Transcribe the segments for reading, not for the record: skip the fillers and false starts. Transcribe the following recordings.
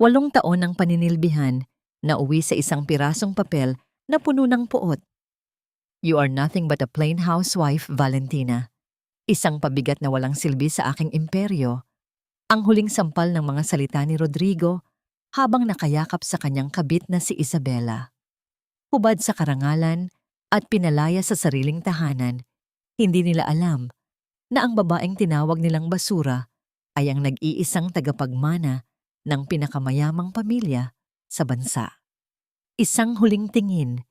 8 taon ng paninilbihan na uwi sa isang pirasong papel na puno ng puot. You are nothing but a plain housewife, Valentina. Isang pabigat na walang silbi sa aking imperyo. Ang huling sampal ng mga salita ni Rodrigo habang nakayakap sa kanyang kabit na si Isabela. Hubad sa karangalan at pinalaya sa sariling tahanan, hindi nila alam na ang babaeng tinawag nilang basura ay ang nag-iisang tagapagmana ng pinakamayamang pamilya sa bansa. Isang huling tingin,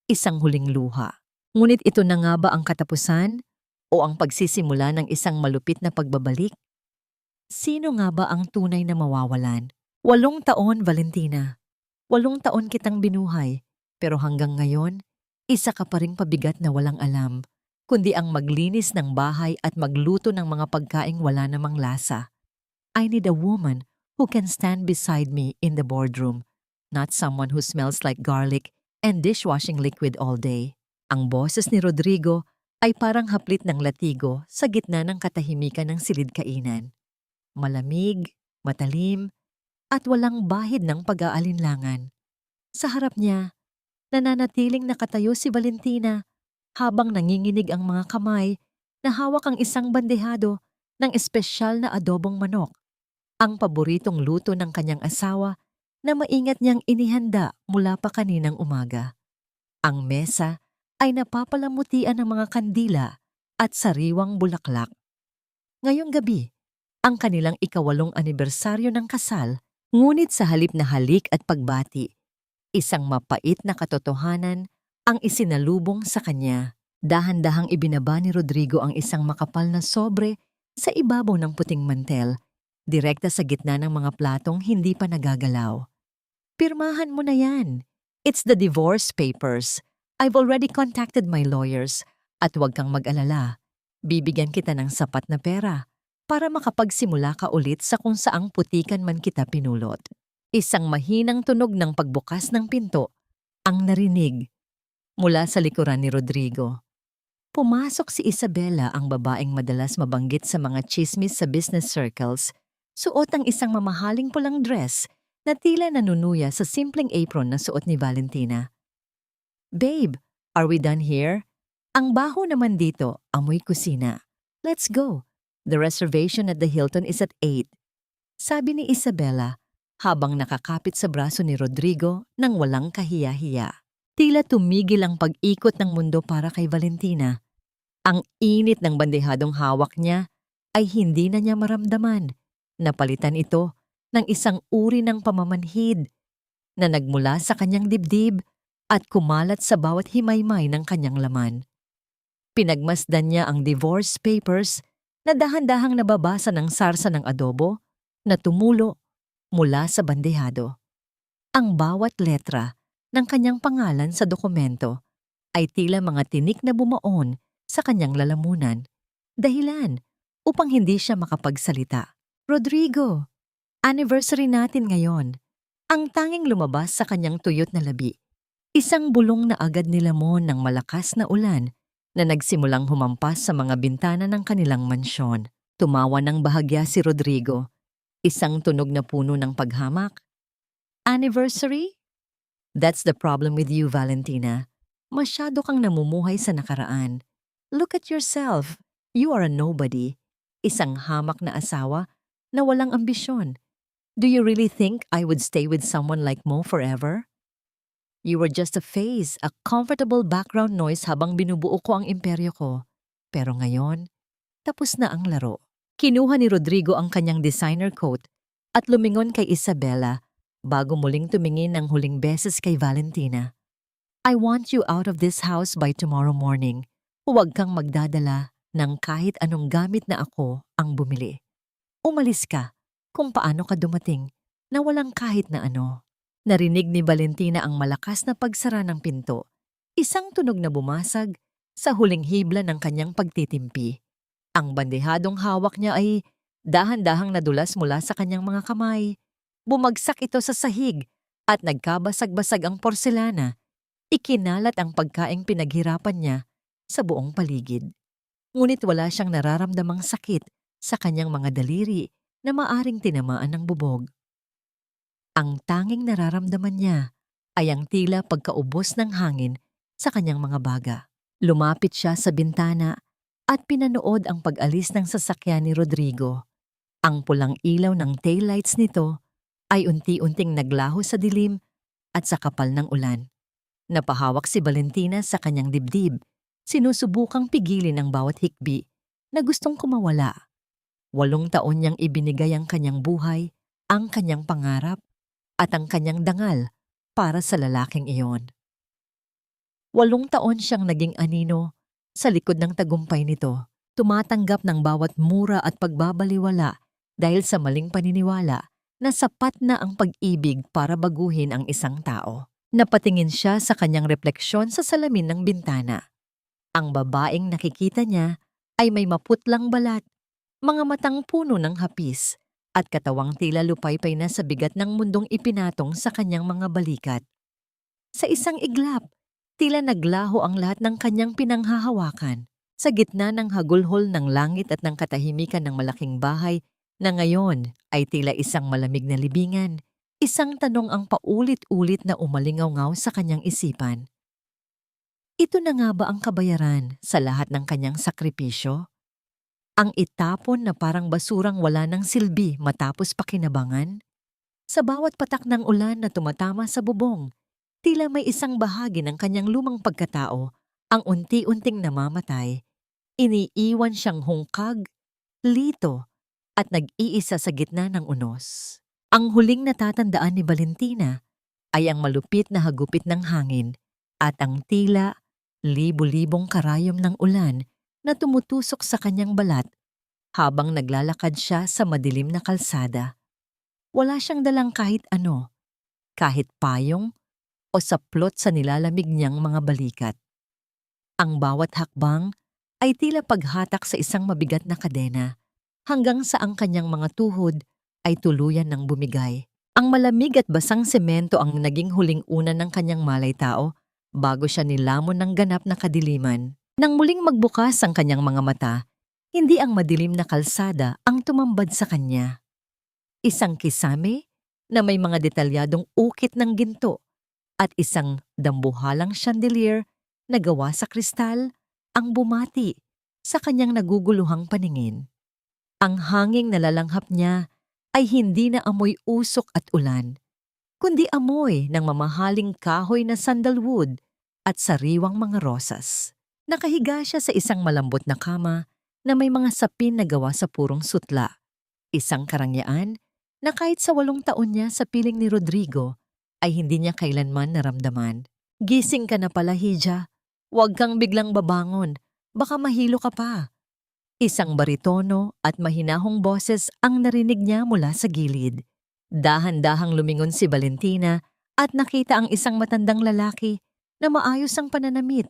isang huling luha. Ngunit ito na nga ba ang katapusan o ang pagsisimula ng isang malupit na pagbabalik? Sino nga ba ang tunay na mawawalan? 8 taon, Valentina. 8 taon kitang binuhay, pero hanggang ngayon, isa ka pa ring pabigat na walang alam, kundi ang maglinis ng bahay at magluto ng mga pagkaing wala namang lasa. I need a woman who can stand beside me in the boardroom, not someone who smells like garlic and dishwashing liquid all day. Ang boses ni Rodrigo ay parang haplit ng latigo sa gitna ng katahimikan ng silid-kainan. Malamig, matalim, at walang bahid ng pag-aalinlangan. Sa harap niya, nananatiling nakatayo si Valentina habang nanginginig ang mga kamay na hawak ang isang bandehado ng espesyal na adobong manok, ang paboritong luto ng kanyang asawa na maingat niyang inihanda mula pa kaninang umaga. Ang mesa ay napapalamutian ng mga kandila at sariwang bulaklak. Ngayong gabi, ang kanilang 8 anibersaryo ng kasal, ngunit sa halip na halik at pagbati, isang mapait na katotohanan ang isinalubong sa kanya. Dahan-dahang ibinaba ni Rodrigo ang isang makapal na sobre sa ibabaw ng puting mantel, direkta sa gitna ng mga platong hindi pa nagagalaw. Pirmahan mo na yan. It's the divorce papers. I've already contacted my lawyers at huwag kang mag-alala. Bibigyan kita ng sapat na pera para makapagsimula ka ulit sa kung saang putikan man kita pinulot. Isang mahinang tunog ng pagbukas ng pinto ang narinig mula sa likuran ni Rodrigo. Pumasok si Isabela, ang babaeng madalas mabanggit sa mga chismis sa business circles, suot ang isang mamahaling pulang dress na tila nanunuya sa simpleng apron na suot ni Valentina. Babe, are we done here? Ang baho naman dito, amoy kusina. Let's go. The reservation at the Hilton is at 8. Sabi ni Isabela habang nakakapit sa braso ni Rodrigo nang walang kahiya-hiya. Tila tumigil ang pag-ikot ng mundo para kay Valentina. Ang init ng bandehadong hawak niya ay hindi na niya maramdaman. Napalitan ito ng isang uri ng pamamanhid na nagmula sa kanyang dibdib at kumalat sa bawat himaymay ng kanyang laman. Pinagmasdan niya ang divorce papers na dahan-dahang nababasa ng sarsa ng adobo na tumulo mula sa bandehado. Ang bawat letra ng kanyang pangalan sa dokumento ay tila mga tinik na bumaon sa kanyang lalamunan, dahilan upang hindi siya makapagsalita. Rodrigo, anniversary natin ngayon. Ang tanging lumabas sa kanyang tuyot na labi, isang bulong na agad nilamon ng malakas na ulan na nagsimulang humampas sa mga bintana ng kanilang mansyon. Tumawa ng bahagya si Rodrigo, isang tunog na puno ng paghamak. Anniversary? That's the problem with you, Valentina. Masyado kang namumuhay sa nakaraan. Look at yourself. You are a nobody. Isang hamak na asawa na walang ambisyon. Do you really think I would stay with someone like Mo forever? You were just a phase, a comfortable background noise habang binubuo ko ang imperyo ko. Pero ngayon, tapos na ang laro. Kinuha ni Rodrigo ang kanyang designer coat at lumingon kay Isabela bago muling tumingin ng huling beses kay Valentina. I want you out of this house by tomorrow morning. Huwag kang magdadala ng kahit anong gamit na ako ang bumili. Umalis ka kung paano ka dumating na walang kahit na ano. Narinig ni Valentina ang malakas na pagsara ng pinto, isang tunog na bumasag sa huling hibla ng kanyang pagtitimpi. Ang bandehadong hawak niya ay dahan-dahang nadulas mula sa kanyang mga kamay. Bumagsak ito sa sahig at nagkabasag-basag ang porselana. Ikinalat ang pagkaing pinaghirapan niya sa buong paligid. Ngunit wala siyang nararamdamang sakit sa kanyang mga daliri na maaring tinamaan ng bubog. Ang tanging nararamdaman niya ay ang tila pagkaubos ng hangin sa kanyang mga baga. Lumapit siya sa bintana at pinanood ang pag-alis ng sasakyan ni Rodrigo. Ang pulang ilaw ng taillights nito ay unti-unting naglaho sa dilim at sa kapal ng ulan. Napahawak si Valentina sa kanyang dibdib, sinusubukang pigilin ang bawat hikbi na gustong kumawala. 8 taon niyang ibinigay ang kanyang buhay, ang kanyang pangarap, at ang kanyang dangal para sa lalaking iyon. 8 taon siyang naging anino sa likod ng tagumpay nito, tumatanggap ng bawat mura at pagbabaliwala dahil sa maling paniniwala na sapat na ang pag-ibig para baguhin ang isang tao. Napatingin siya sa kanyang refleksyon sa salamin ng bintana. Ang babaeng nakikita niya ay may maputlang balat, mga matang puno ng hapis, at katawang tila lupaypay na sa bigat ng mundong ipinatong sa kanyang mga balikat. Sa isang iglap, tila naglaho ang lahat ng kanyang pinanghahawakan. Sa gitna ng hagulhol ng langit at ng katahimikan ng malaking bahay na ngayon ay tila isang malamig na libingan, isang tanong ang paulit-ulit na umalingaw-ngaw sa kanyang isipan. Ito na nga ba ang kabayaran sa lahat ng kanyang sakripisyo? Ang itapon na parang basurang wala ng silbi matapos pakinabangan? Sa bawat patak ng ulan na tumatama sa bubong, tila may isang bahagi ng kanyang lumang pagkatao ang unti-unting namamatay. Iniiwan siyang hungkag, lito, at nag-iisa sa gitna ng unos. Ang huling natatandaan ni Valentina ay ang malupit na hagupit ng hangin at ang tila libu-libong karayom ng ulan na tumutusok sa kanyang balat habang naglalakad siya sa madilim na kalsada. Wala siyang dalang kahit ano, kahit payong o saplot sa nilalamig niyang mga balikat. Ang bawat hakbang ay tila paghatak sa isang mabigat na kadena hanggang sa ang kanyang mga tuhod ay tuluyan ng bumigay. Ang malamig at basang semento ang naging huling unan ng kanyang malay-tao bago siya nilamon ng ganap na kadiliman. Nang muling magbukas ang kanyang mga mata, hindi ang madilim na kalsada ang tumambad sa kanya. Isang kisame na may mga detalyadong ukit ng ginto at isang dambuhalang chandelier na gawa sa kristal ang bumati sa kanyang naguguluhang paningin. Ang hanging nalalanghap niya ay hindi na amoy usok at ulan, kundi amoy ng mamahaling kahoy na sandalwood at sariwang mga rosas. Nakahiga siya sa isang malambot na kama na may mga sapin na gawa sa purong sutla. Isang karangyaan na kahit sa 8 taon niya sa piling ni Rodrigo ay hindi niya kailanman naramdaman. Gising ka na pala, Hija. Huwag kang biglang babangon. Baka mahilo ka pa. Isang baritono at mahinahong boses ang narinig niya mula sa gilid. Dahan-dahang lumingon si Valentina at nakita ang isang matandang lalaki na maayos ang pananamit.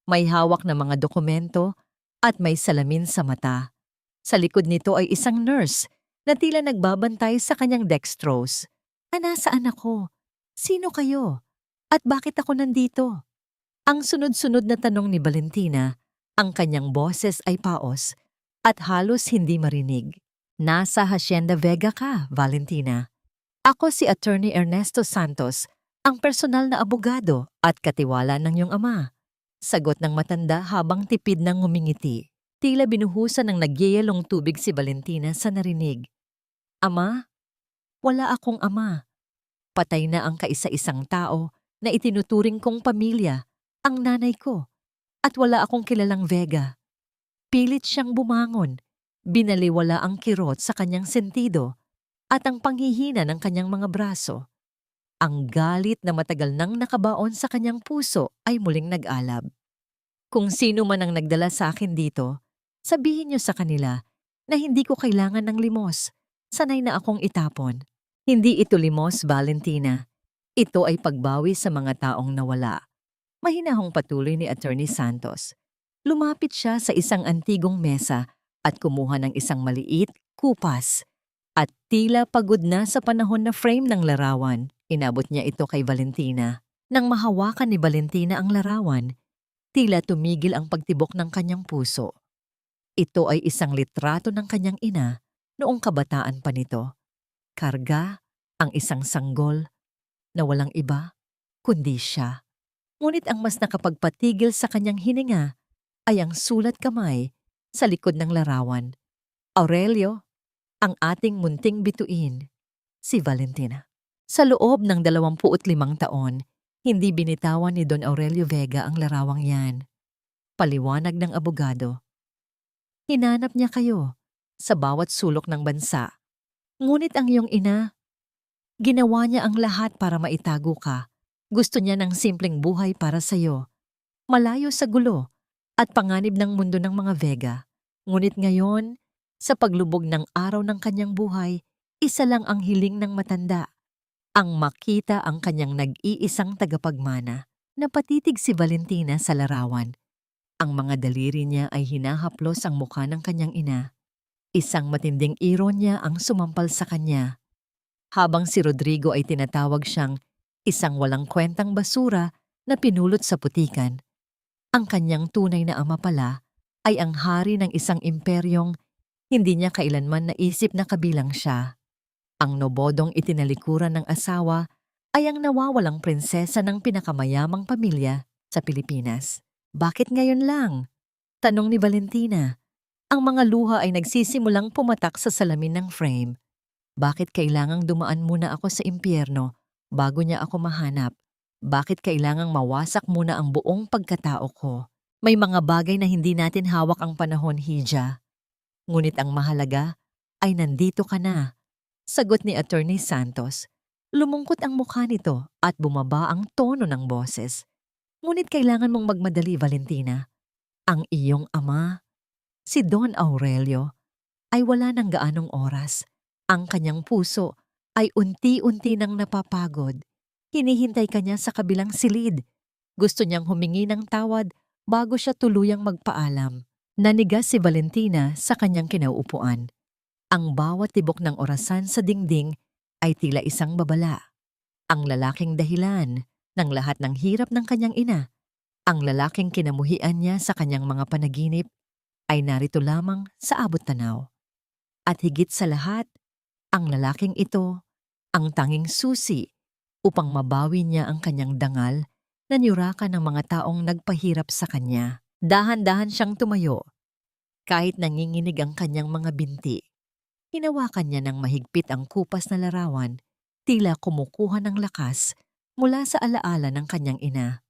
May hawak na mga dokumento at may salamin sa mata. Sa likod nito ay isang nurse na tila nagbabantay sa kanyang dextrose. Nasaan ako? Sino kayo? At bakit ako nandito? Ang sunod-sunod na tanong ni Valentina, ang kanyang boses ay paos at halos hindi marinig. Nasa Hacienda Vega ka, Valentina. Ako si Attorney Ernesto Santos, ang personal na abogado at katiwala ng iyong ama. Sagot ng matanda habang tipid ng ngumingiti. Tila binuhusan ng nagyayalong tubig si Valentina sa narinig. Ama? Wala akong ama. Patay na ang kaisa-isang tao na itinuturing kong pamilya, ang nanay ko, at wala akong kilalang Vega. Pilit siyang bumangon, binaliwala ang kirot sa kanyang sentido at ang panghihina ng kanyang mga braso. Ang galit na matagal nang nakabaon sa kanyang puso ay muling nag-alab. Kung sino man ang nagdala sa akin dito, sabihin niyo sa kanila na hindi ko kailangan ng limos. Sanay na akong itapon. Hindi ito limos, Valentina. Ito ay pagbawi sa mga taong nawala. Mahinahong patuloy ni Attorney Santos. Lumapit siya sa isang antigong mesa at kumuha ng isang maliit, kupas. At tila pagod na sa panahon na frame ng larawan, inabot niya ito kay Valentina. Nang mahawakan ni Valentina ang larawan, tila tumigil ang pagtibok ng kanyang puso. Ito ay isang litrato ng kanyang ina noong kabataan pa nito. Karga, Ang isang sanggol na walang iba kundi siya. Ngunit ang mas nakapagpatigil sa kanyang hininga ay ang sulat kamay sa likod ng larawan. Aurelio, ang ating munting bituin, si Valentina. Sa loob ng 25 taon, hindi binitawan ni Don Aurelio Vega ang larawang yan. Paliwanag ng abogado. Hinanap niya kayo sa bawat sulok ng bansa. Ngunit ang iyong ina, ginawa niya ang lahat para maitago ka. Gusto niya ng simpleng buhay para sa'yo, malayo sa gulo at panganib ng mundo ng mga Vega. Ngunit ngayon, sa paglubog ng araw ng kanyang buhay, isa lang ang hiling ng matanda, ang makita ang kanyang nag-iisang tagapagmana. Napatitig si Valentina sa larawan. Ang mga daliri niya ay hinahaplos ang mukha ng kanyang ina. Isang matinding ironya ang sumampal sa kanya. Habang si Rodrigo ay tinatawag siyang isang walang kwentang basura na pinulot sa putikan. Ang kanyang tunay na ama pala ay ang hari ng isang imperyong hindi niya kailanman naisip na kabilang siya. Ang nobodong itinalikuran ng asawa ay ang nawawalang prinsesa ng pinakamayamang pamilya sa Pilipinas. Bakit ngayon lang? Tanong ni Valentina. Ang mga luha ay nagsisimulang pumatak sa salamin ng frame. Bakit kailangang dumaan muna ako sa impyerno bago niya ako mahanap? Bakit kailangang mawasak muna ang buong pagkatao ko? May mga bagay na hindi natin hawak ang panahon, Hija. Ngunit ang mahalaga ay nandito ka na. Sagot ni Attorney Santos. Lumungkot ang mukha nito at bumaba ang tono ng boses. Ngunit kailangan mong magmadali, Valentina. Ang iyong ama, si Don Aurelio, ay wala ng gaanong oras. Ang kanyang puso ay unti-unti nang napapagod. Hinihintay ka niya sa kabilang silid. Gusto niyang humingi ng tawad bago siya tuluyang magpaalam. Nanigas si Valentina sa kanyang kinauupuan. Ang bawat tibok ng orasan sa dingding ay tila isang babala. Ang lalaking dahilan ng lahat ng hirap ng kanyang ina. Ang lalaking kinamuhian niya sa kanyang mga panaginip ay narito lamang sa abot tanaw. At higit sa lahat, ang lalaking ito, ang tanging susi upang mabawi niya ang kanyang dangal na niyurakan ng mga taong nagpahirap sa kanya. Dahan-dahan siyang tumayo, kahit nanginginig ang kanyang mga binti. Hinawakan niya ng mahigpit ang kupas na larawan, tila kumukuha ng lakas mula sa alaala ng kanyang ina.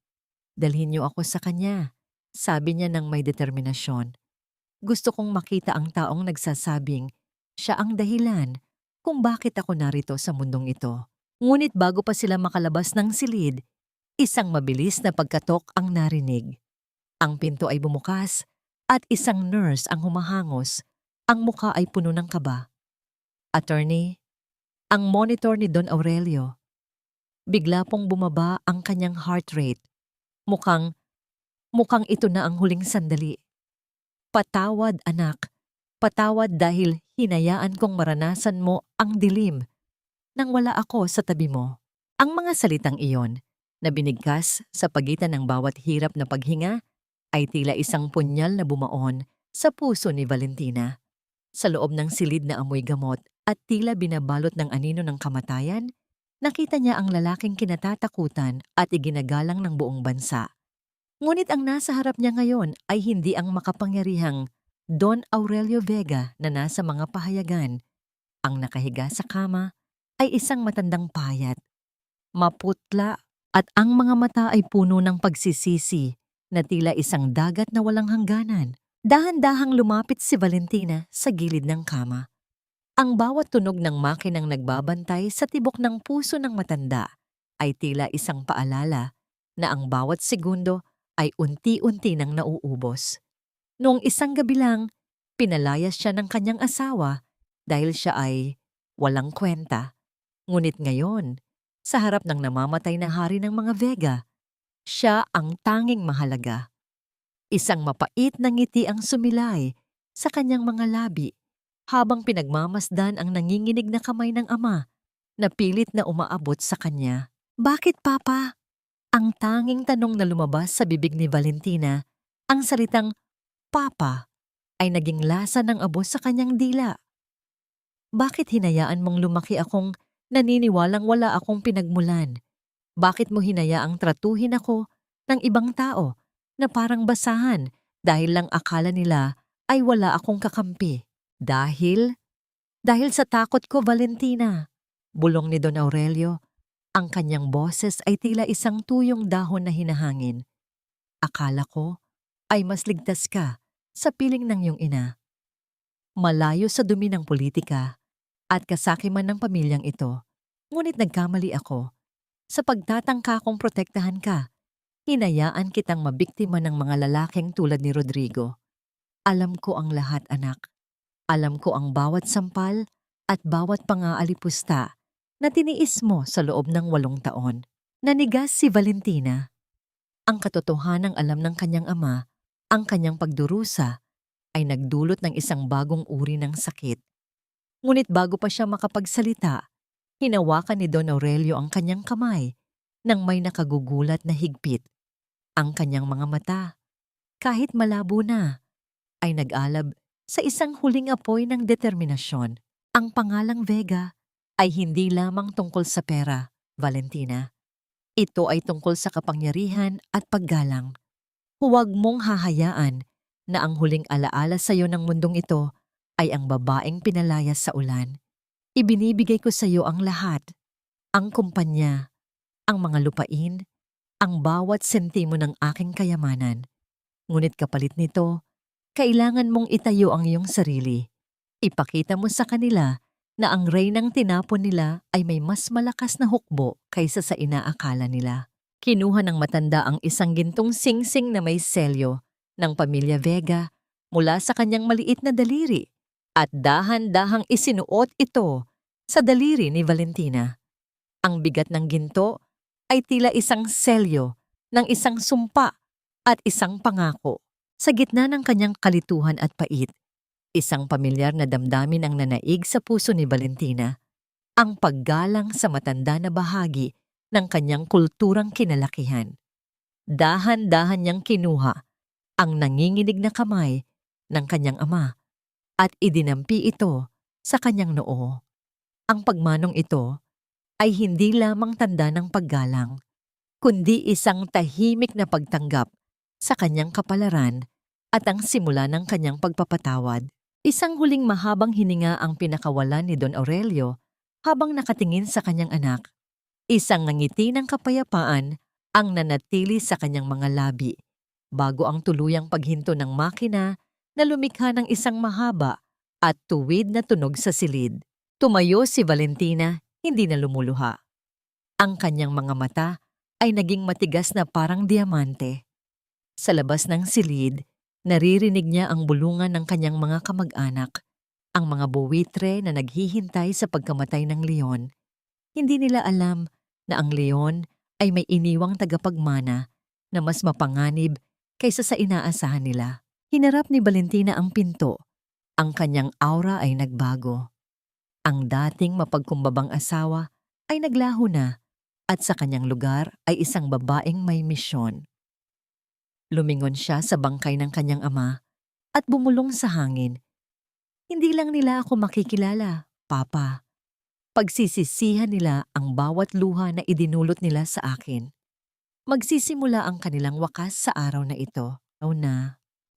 Dalhin niyo ako sa kanya, sabi niya ng may determinasyon. Gusto kong makita ang taong nagsasabing siya ang dahilan kung bakit ako narito sa mundong ito. Ngunit bago pa sila makalabas ng silid, isang mabilis na pagkatok ang narinig. Ang pinto ay bumukas at isang nurse ang humahangos. Ang mukha ay puno ng kaba. Attorney, ang monitor ni Don Aurelio. Bigla pong bumaba ang kanyang heart rate. Mukhang ito na ang huling sandali. Patawad, anak. Patawad dahil hinayaan kong maranasan mo ang dilim nang wala ako sa tabi mo. Ang mga salitang iyon na binigkas sa pagitan ng bawat hirap na paghinga ay tila isang punyal na bumaon sa puso ni Valentina. Sa loob ng silid na amoy gamot at tila binabalot ng anino ng kamatayan, nakita niya ang lalaking kinatatakutan at iginagalang ng buong bansa. Ngunit ang nasa harap niya ngayon ay hindi ang makapangyarihang Don Aurelio Vega na nasa mga pahayagan. Ang nakahiga sa kama ay isang matandang payat, maputla at ang mga mata ay puno ng pagsisisi na tila isang dagat na walang hangganan. Dahan-dahang lumapit si Valentina sa gilid ng kama. Ang bawat tunog ng makinang nagbabantay sa tibok ng puso ng matanda ay tila isang paalala na ang bawat segundo ay unti-unti nang nauubos. Noong isang gabi lang, pinalayas siya ng kanyang asawa dahil siya ay walang kwenta. Ngunit ngayon, sa harap ng namamatay na hari ng mga Vega, siya ang tanging mahalaga. Isang mapait na ngiti ang sumilay sa kanyang mga labi habang pinagmamasdan ang nanginginig na kamay ng ama na pilit na umaabot sa kanya. Bakit, Papa? Ang tanging tanong na lumabas sa bibig ni Valentina, ang salitang Papa ay naging lasa ng abo sa kanyang dila. Bakit hinayaan mong lumaki akong Naniniwalang wala akong pinagmulan. Bakit mo hinayaang tratuhin ako ng ibang tao na parang basahan dahil lang akala nila ay wala akong kakampi? Dahil sa takot ko, Valentina. Bulong ni Don Aurelio. Ang kanyang boses ay tila isang tuyong dahon na hinahangin. Akala ko ay mas ligtas ka sa piling ng iyong ina. Malayo sa dumi ng politika at kasakiman ng pamilyang ito. Ngunit nagkamali ako. Sa pagtatangka kong protektahan ka, hinayaan kitang mabiktima ng mga lalaking tulad ni Rodrigo. Alam ko ang lahat, anak. Alam ko ang bawat sampal at bawat pangaalipusta na tiniis mo sa loob ng 8 taon. Nanigas si Valentina. Ang katotohanang alam ng kanyang ama, ang kanyang pagdurusa, ay nagdulot ng isang bagong uri ng sakit. Ngunit bago pa siya makapagsalita, hinawakan ni Don Aurelio ang kanyang kamay nang may nakagugulat na higpit. Ang kanyang mga mata, kahit malabo na, ay nag-alab sa isang huling apoy ng determinasyon. Ang pangalang Vega ay hindi lamang tungkol sa pera, Valentina. Ito ay tungkol sa kapangyarihan at paggalang. Huwag mong hahayaan na ang huling alaala sa iyo ng mundong ito ay ang babaeng pinalayas sa ulan. Ibinibigay ko sa iyo ang lahat, ang kumpanya, ang mga lupain, ang bawat sentimo ng aking kayamanan. Ngunit kapalit nito, kailangan mong itayo ang iyong sarili. Ipakita mo sa kanila na ang reynang tinapon nila ay may mas malakas na hukbo kaysa sa inaakala nila. Kinuha ng matanda ang isang gintong singsing na may selyo ng pamilya Vega mula sa kanyang maliit na daliri at dahan-dahang isinuot ito sa daliri ni Valentina. Ang bigat ng ginto ay tila isang selyo ng isang sumpa at isang pangako. Sa gitna ng kanyang kalituhan at pait, isang pamilyar na damdamin ang nanaig sa puso ni Valentina, ang paggalang sa matanda na bahagi ng kanyang kulturang kinalakihan. Dahan-dahan niyang kinuha ang nanginginig na kamay ng kanyang ama at idinampi ito sa kanyang noo. Ang pagmanong ito ay hindi lamang tanda ng paggalang, kundi isang tahimik na pagtanggap sa kanyang kapalaran at ang simula ng kanyang pagpapatawad. Isang huling mahabang hininga ang pinakawalan ni Don Aurelio habang nakatingin sa kanyang anak. Isang ngiti ng kapayapaan ang nanatili sa kanyang mga labi bago ang tuluyang paghinto ng makina na lumikha ng isang mahaba at tuwid na tunog sa silid. Tumayo si Valentina, hindi na lumuluha. Ang kanyang mga mata ay naging matigas na parang diamante. Sa labas ng silid, naririnig niya ang bulungan ng kanyang mga kamag-anak, ang mga buwitre na naghihintay sa pagkamatay ng leon. Hindi nila alam na ang leon ay may iniwang tagapagmana na mas mapanganib kaysa sa inaasahan nila. Hinarap ni Valentina ang pinto. Ang kanyang aura ay nagbago. Ang dating mapagkumbabang asawa ay naglaho na at sa kanyang lugar ay isang babaeng may misyon. Lumingon siya sa bangkay ng kanyang ama at bumulong sa hangin. Hindi lang nila ako makikilala, Papa. Pagsisisihan nila ang bawat luha na idinulot nila sa akin. Magsisimula ang kanilang wakas sa araw na ito.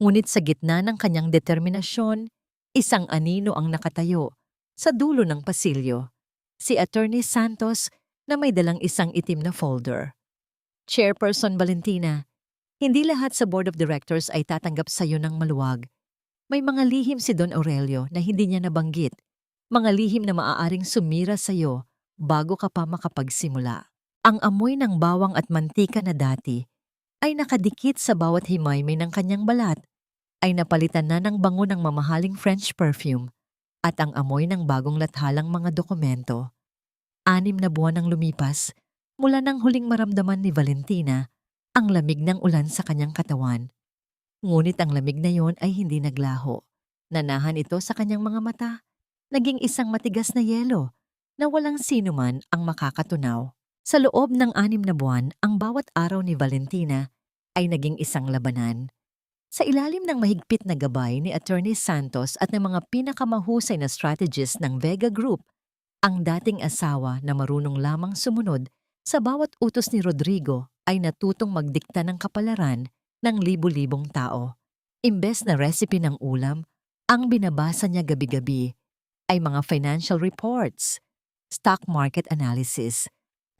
Ngunit sa gitna ng kanyang determinasyon, isang anino ang nakatayo sa dulo ng pasilyo. Si Attorney Santos na may dalang isang itim na folder. Chairperson Valentina, hindi lahat sa Board of Directors ay tatanggap sa iyo ng maluwag. May mga lihim si Don Aurelio na hindi niya nabanggit. Mga lihim na maaaring sumira sa iyo bago ka pa makapagsimula. Ang amoy ng bawang at mantika na dati ay nakadikit sa bawat himaymay ng kanyang balat ay napalitan na ng bango ng mamahaling French perfume at ang amoy ng bagong lathalang mga dokumento. 6 na buwan ang lumipas mula nang huling maramdaman ni Valentina ang lamig ng ulan sa kanyang katawan. Ngunit ang lamig na yon ay hindi naglaho. Nanahan ito sa kanyang mga mata. Naging isang matigas na yelo na walang sino man ang makakatunaw. Sa loob ng 6 na buwan, ang bawat araw ni Valentina ay naging isang labanan. Sa ilalim ng mahigpit na gabay ni Attorney Santos at ng mga pinakamahusay na strategist ng Vega Group, Ang dating asawa na marunong lamang sumunod sa bawat utos ni Rodrigo ay natutong magdikta ng kapalaran ng libu-libong tao. Imbes na recipe ng ulam, ang binabasa niya gabi-gabi ay mga financial reports, stock market analysis,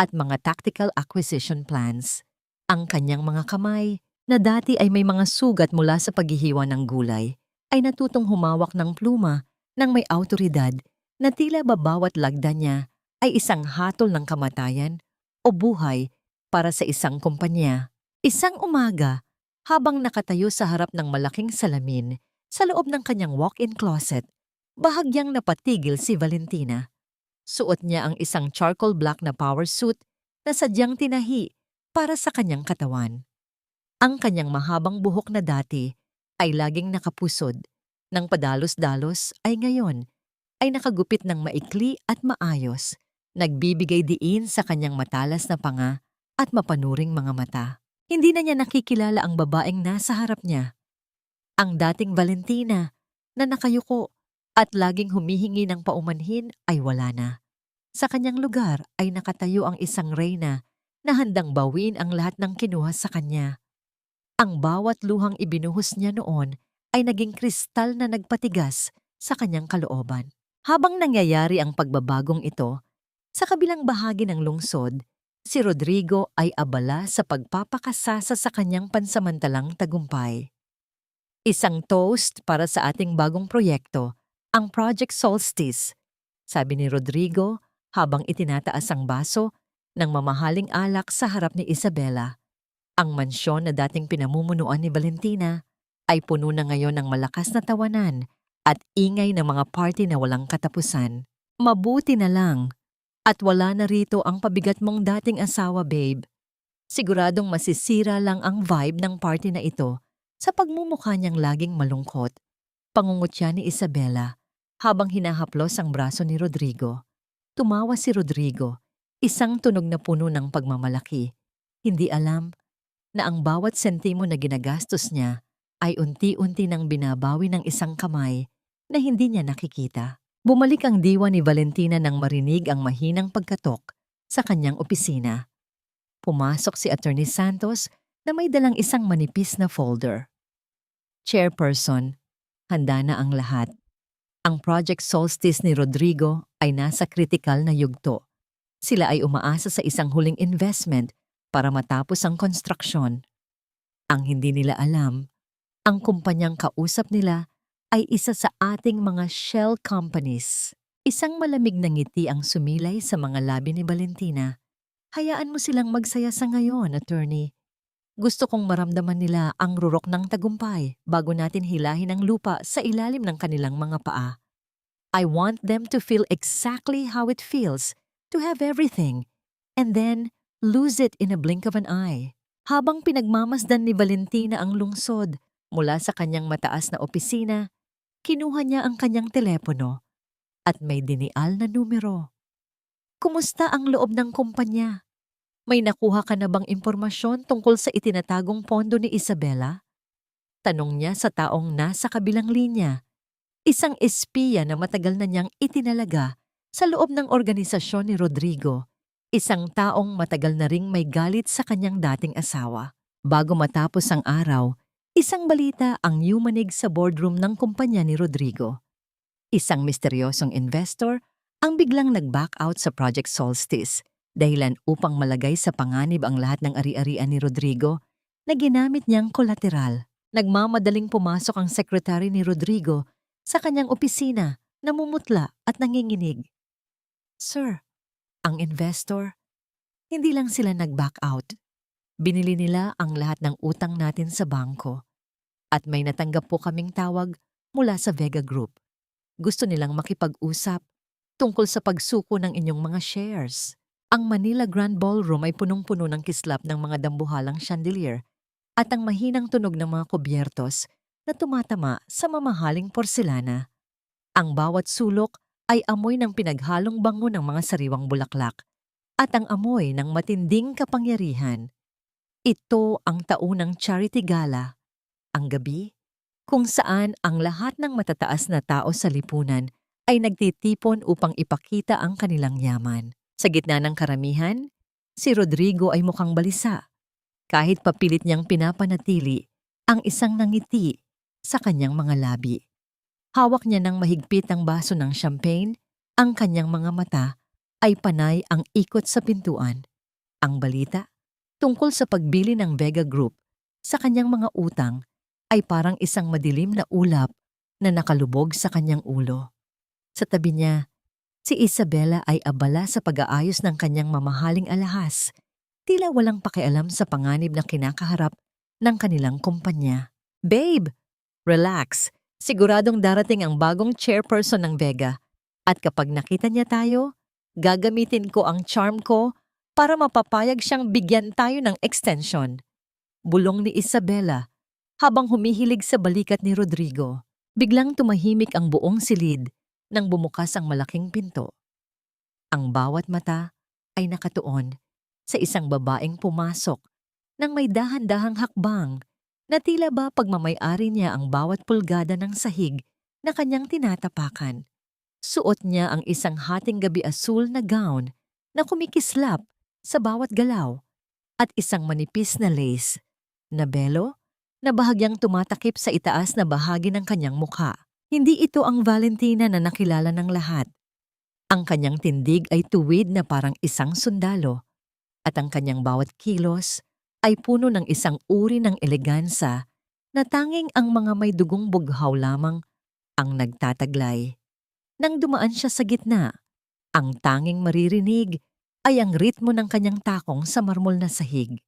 at mga tactical acquisition plans. Ang kanyang mga kamay, na dati ay may mga sugat mula sa paghihiwa ng gulay, ay natutong humawak ng pluma ng may awtoridad na tila ba bawat lagda niya ay isang hatol ng kamatayan o buhay para sa isang kumpanya. Isang umaga, habang nakatayo sa harap ng malaking salamin sa loob ng kanyang walk-in closet, bahagyang napatigil si Valentina. Suot niya ang isang charcoal black na power suit na sadyang tinahi para sa kanyang katawan. Ang kanyang mahabang buhok na dati ay laging nakapusod, nang padalos-dalos ay ngayon ay nakagupit ng maikli at maayos, nagbibigay diin sa kanyang matalas na panga at mapanuring mga mata. Hindi na niya nakikilala ang babaeng nasa harap niya. Ang dating Valentina na nakayuko at laging humihingi ng paumanhin ay wala na. Sa kanyang lugar ay nakatayo ang isang reyna na handang bawin ang lahat ng kinuha sa kanya. Ang bawat luhang ibinuhos niya noon ay naging kristal na nagpatigas sa kanyang kalooban. Habang nangyayari ang pagbabagong ito, sa kabilang bahagi ng lungsod, si Rodrigo ay abala sa pagpapakasasa sa kanyang pansamantalang tagumpay. Isang toast para sa ating bagong proyekto, ang Project Solstice, sabi ni Rodrigo habang itinataas ang baso ng mamahaling alak sa harap ni Isabela. Ang mansyon na dating pinamumunuan ni Valentina ay puno na ngayon ng malakas na tawanan at ingay ng mga party na walang katapusan. Mabuti na lang at wala na rito ang pabigat mong dating asawa, babe. Siguradong masisira lang ang vibe ng party na ito sa pagmumukha niyang laging malungkot. Pangungutya ni Isabela habang hinahaplos ang braso ni Rodrigo. Tumawa si Rodrigo, isang tunog na puno ng pagmamalaki. Hindi alam na ang bawat sentimo na ginagastos niya ay unti-unti nang binabawi ng isang kamay na hindi niya nakikita. Bumalik ang diwa ni Valentina nang marinig ang mahinang pagkatok sa kanyang opisina. Pumasok si Attorney Santos na may dalang isang manipis na folder. Chairperson, handa na ang lahat. Ang Project Solstice ni Rodrigo ay nasa kritikal na yugto. Sila ay umaasa sa isang huling investment para matapos ang konstruksyon. Ang hindi nila alam, ang kumpanyang kausap nila ay isa sa ating mga shell companies. Isang malamig na ngiti ang sumilay sa mga labi ni Valentina. Hayaan mo silang magsaya sa ngayon, attorney. Gusto kong maramdaman nila ang rurok ng tagumpay bago natin hilahin ang lupa sa ilalim ng kanilang mga paa. I want them to feel exactly how it feels to have everything and then lose it in a blink of an eye. Habang pinagmamasdan ni Valentina ang lungsod mula sa kanyang mataas na opisina, kinuha niya ang kanyang telepono at may dinial na numero. Kumusta ang loob ng kumpanya? May nakuha ka na bang impormasyon tungkol sa itinatagong pondo ni Isabela? Tanong niya sa taong nasa kabilang linya, isang espiya na matagal na niyang itinalaga sa loob ng organisasyon ni Rodrigo, isang taong matagal na ring may galit sa kanyang dating asawa. Bago matapos ang araw, isang balita ang yumanig sa boardroom ng kumpanya ni Rodrigo. Isang misteryosong investor ang biglang nag-back out sa Project Solstice, dahilan upang malagay sa panganib ang lahat ng ari-arian ni Rodrigo na ginamit niyang kolateral. Nagmamadaling pumasok ang sekretary ni Rodrigo sa kanyang opisina, namumutla at nanginginig. Sir, ang investor, hindi lang sila nag-back out. Binili nila ang lahat ng utang natin sa bangko at may natanggap po kaming tawag mula sa Vega Group. Gusto nilang makipag-usap tungkol sa pagsuko ng inyong mga shares. Ang Manila Grand Ballroom ay punong-puno ng kislap ng mga dambuhalang chandelier at ang mahinang tunog ng mga kubyertos na tumatama sa mamahaling porselana. Ang bawat sulok ay amoy ng pinaghalong bango ng mga sariwang bulaklak at ang amoy ng matinding kapangyarihan. Ito ang taunang charity gala, ang gabi kung saan ang lahat ng matataas na tao sa lipunan ay nagtitipon upang ipakita ang kanilang yaman. Sa gitna ng karamihan, si Rodrigo ay mukhang balisa. Kahit papilit niyang pinapanatili ang isang nangiti sa kanyang mga labi. Hawak niya ng mahigpit ang baso ng champagne, ang kanyang mga mata ay panay ang ikot sa pintuan. Ang balita tungkol sa pagbili ng Vega Group sa kanyang mga utang ay parang isang madilim na ulap na nakalubog sa kanyang ulo. Sa tabi niya, si Isabela ay abala sa pag-aayos ng kanyang mamahaling alahas, tila walang pakialam sa panganib na kinakaharap ng kanilang kumpanya. "Babe, relax. Siguradong darating ang bagong chairperson ng Vega. At kapag nakita niya tayo, gagamitin ko ang charm ko para mapapayag siyang bigyan tayo ng extension." Bulong ni Isabela habang humihilig sa balikat ni Rodrigo. Biglang tumahimik ang buong silid nang bumukas ang malaking pinto. Ang bawat mata ay nakatuon sa isang babaeng pumasok nang may dahan-dahang hakbang na tila ba pagmamay-ari niya ang bawat pulgada ng sahig na kanyang tinatapakan. Suot niya ang isang hating gabi asul na gown na kumikislap sa bawat galaw at isang manipis na lace na belo na bahagyang tumatakip sa itaas na bahagi ng kanyang mukha. Hindi ito ang Valentina na nakilala ng lahat. Ang kanyang tindig ay tuwid na parang isang sundalo at ang kanyang bawat kilos ay puno ng isang uri ng elegansa na tanging ang mga may dugong bughaw lamang ang nagtataglay. Nang dumaan siya sa gitna, ang tanging maririnig ay ang ritmo ng kanyang takong sa marmol na sahig.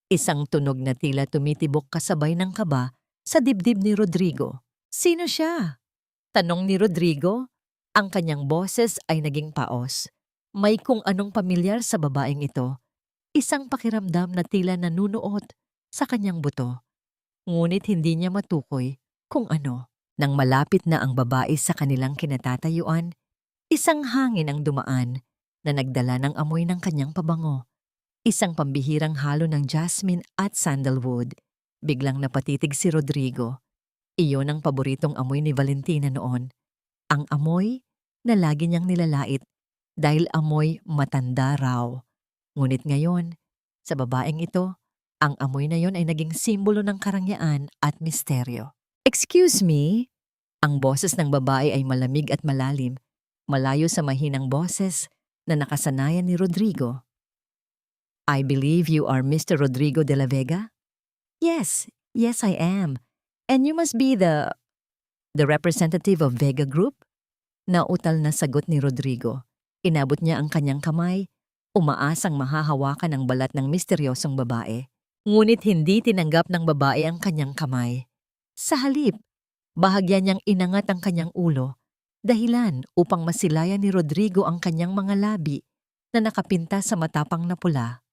Isang tunog na tila tumitibok kasabay ng kaba sa dibdib ni Rodrigo. "Sino siya?" tanong ni Rodrigo. Ang kanyang boses ay naging paos. May kung anong pamilyar sa babaeng ito. Isang pakiramdam na tila nanunuot sa kanyang buto. Ngunit hindi niya matukoy kung ano. Nang malapit na ang babae sa kanilang kinatatayuan, isang hangin ang dumaan na nagdala ng amoy ng kanyang pabango. Isang pambihirang halo ng jasmine at sandalwood. Biglang napatitig si Rodrigo. Iyon ang paboritong amoy ni Valentina noon. Ang amoy na lagi niyang nilalait dahil amoy matanda raw. Ngunit ngayon, sa babaeng ito, ang amoy na yon ay naging simbolo ng karangyaan at misteryo. "Excuse me?" Ang boses ng babae ay malamig at malalim, malayo sa mahinang boses na nakasanayan ni Rodrigo. "I believe you are Mr. Rodrigo de la Vega?" Yes, I am. And you must be the representative of Vega Group?" Nautal na sagot ni Rodrigo. Inabot niya ang kanyang kamay, umaasang mahahawakan ang balat ng misteryosong babae. Ngunit hindi tinanggap ng babae ang kanyang kamay. Sa halip, bahagya niyang inangat ang kanyang ulo, dahilan upang masilayan ni Rodrigo ang kanyang mga labi na nakapinta sa matapang na pula.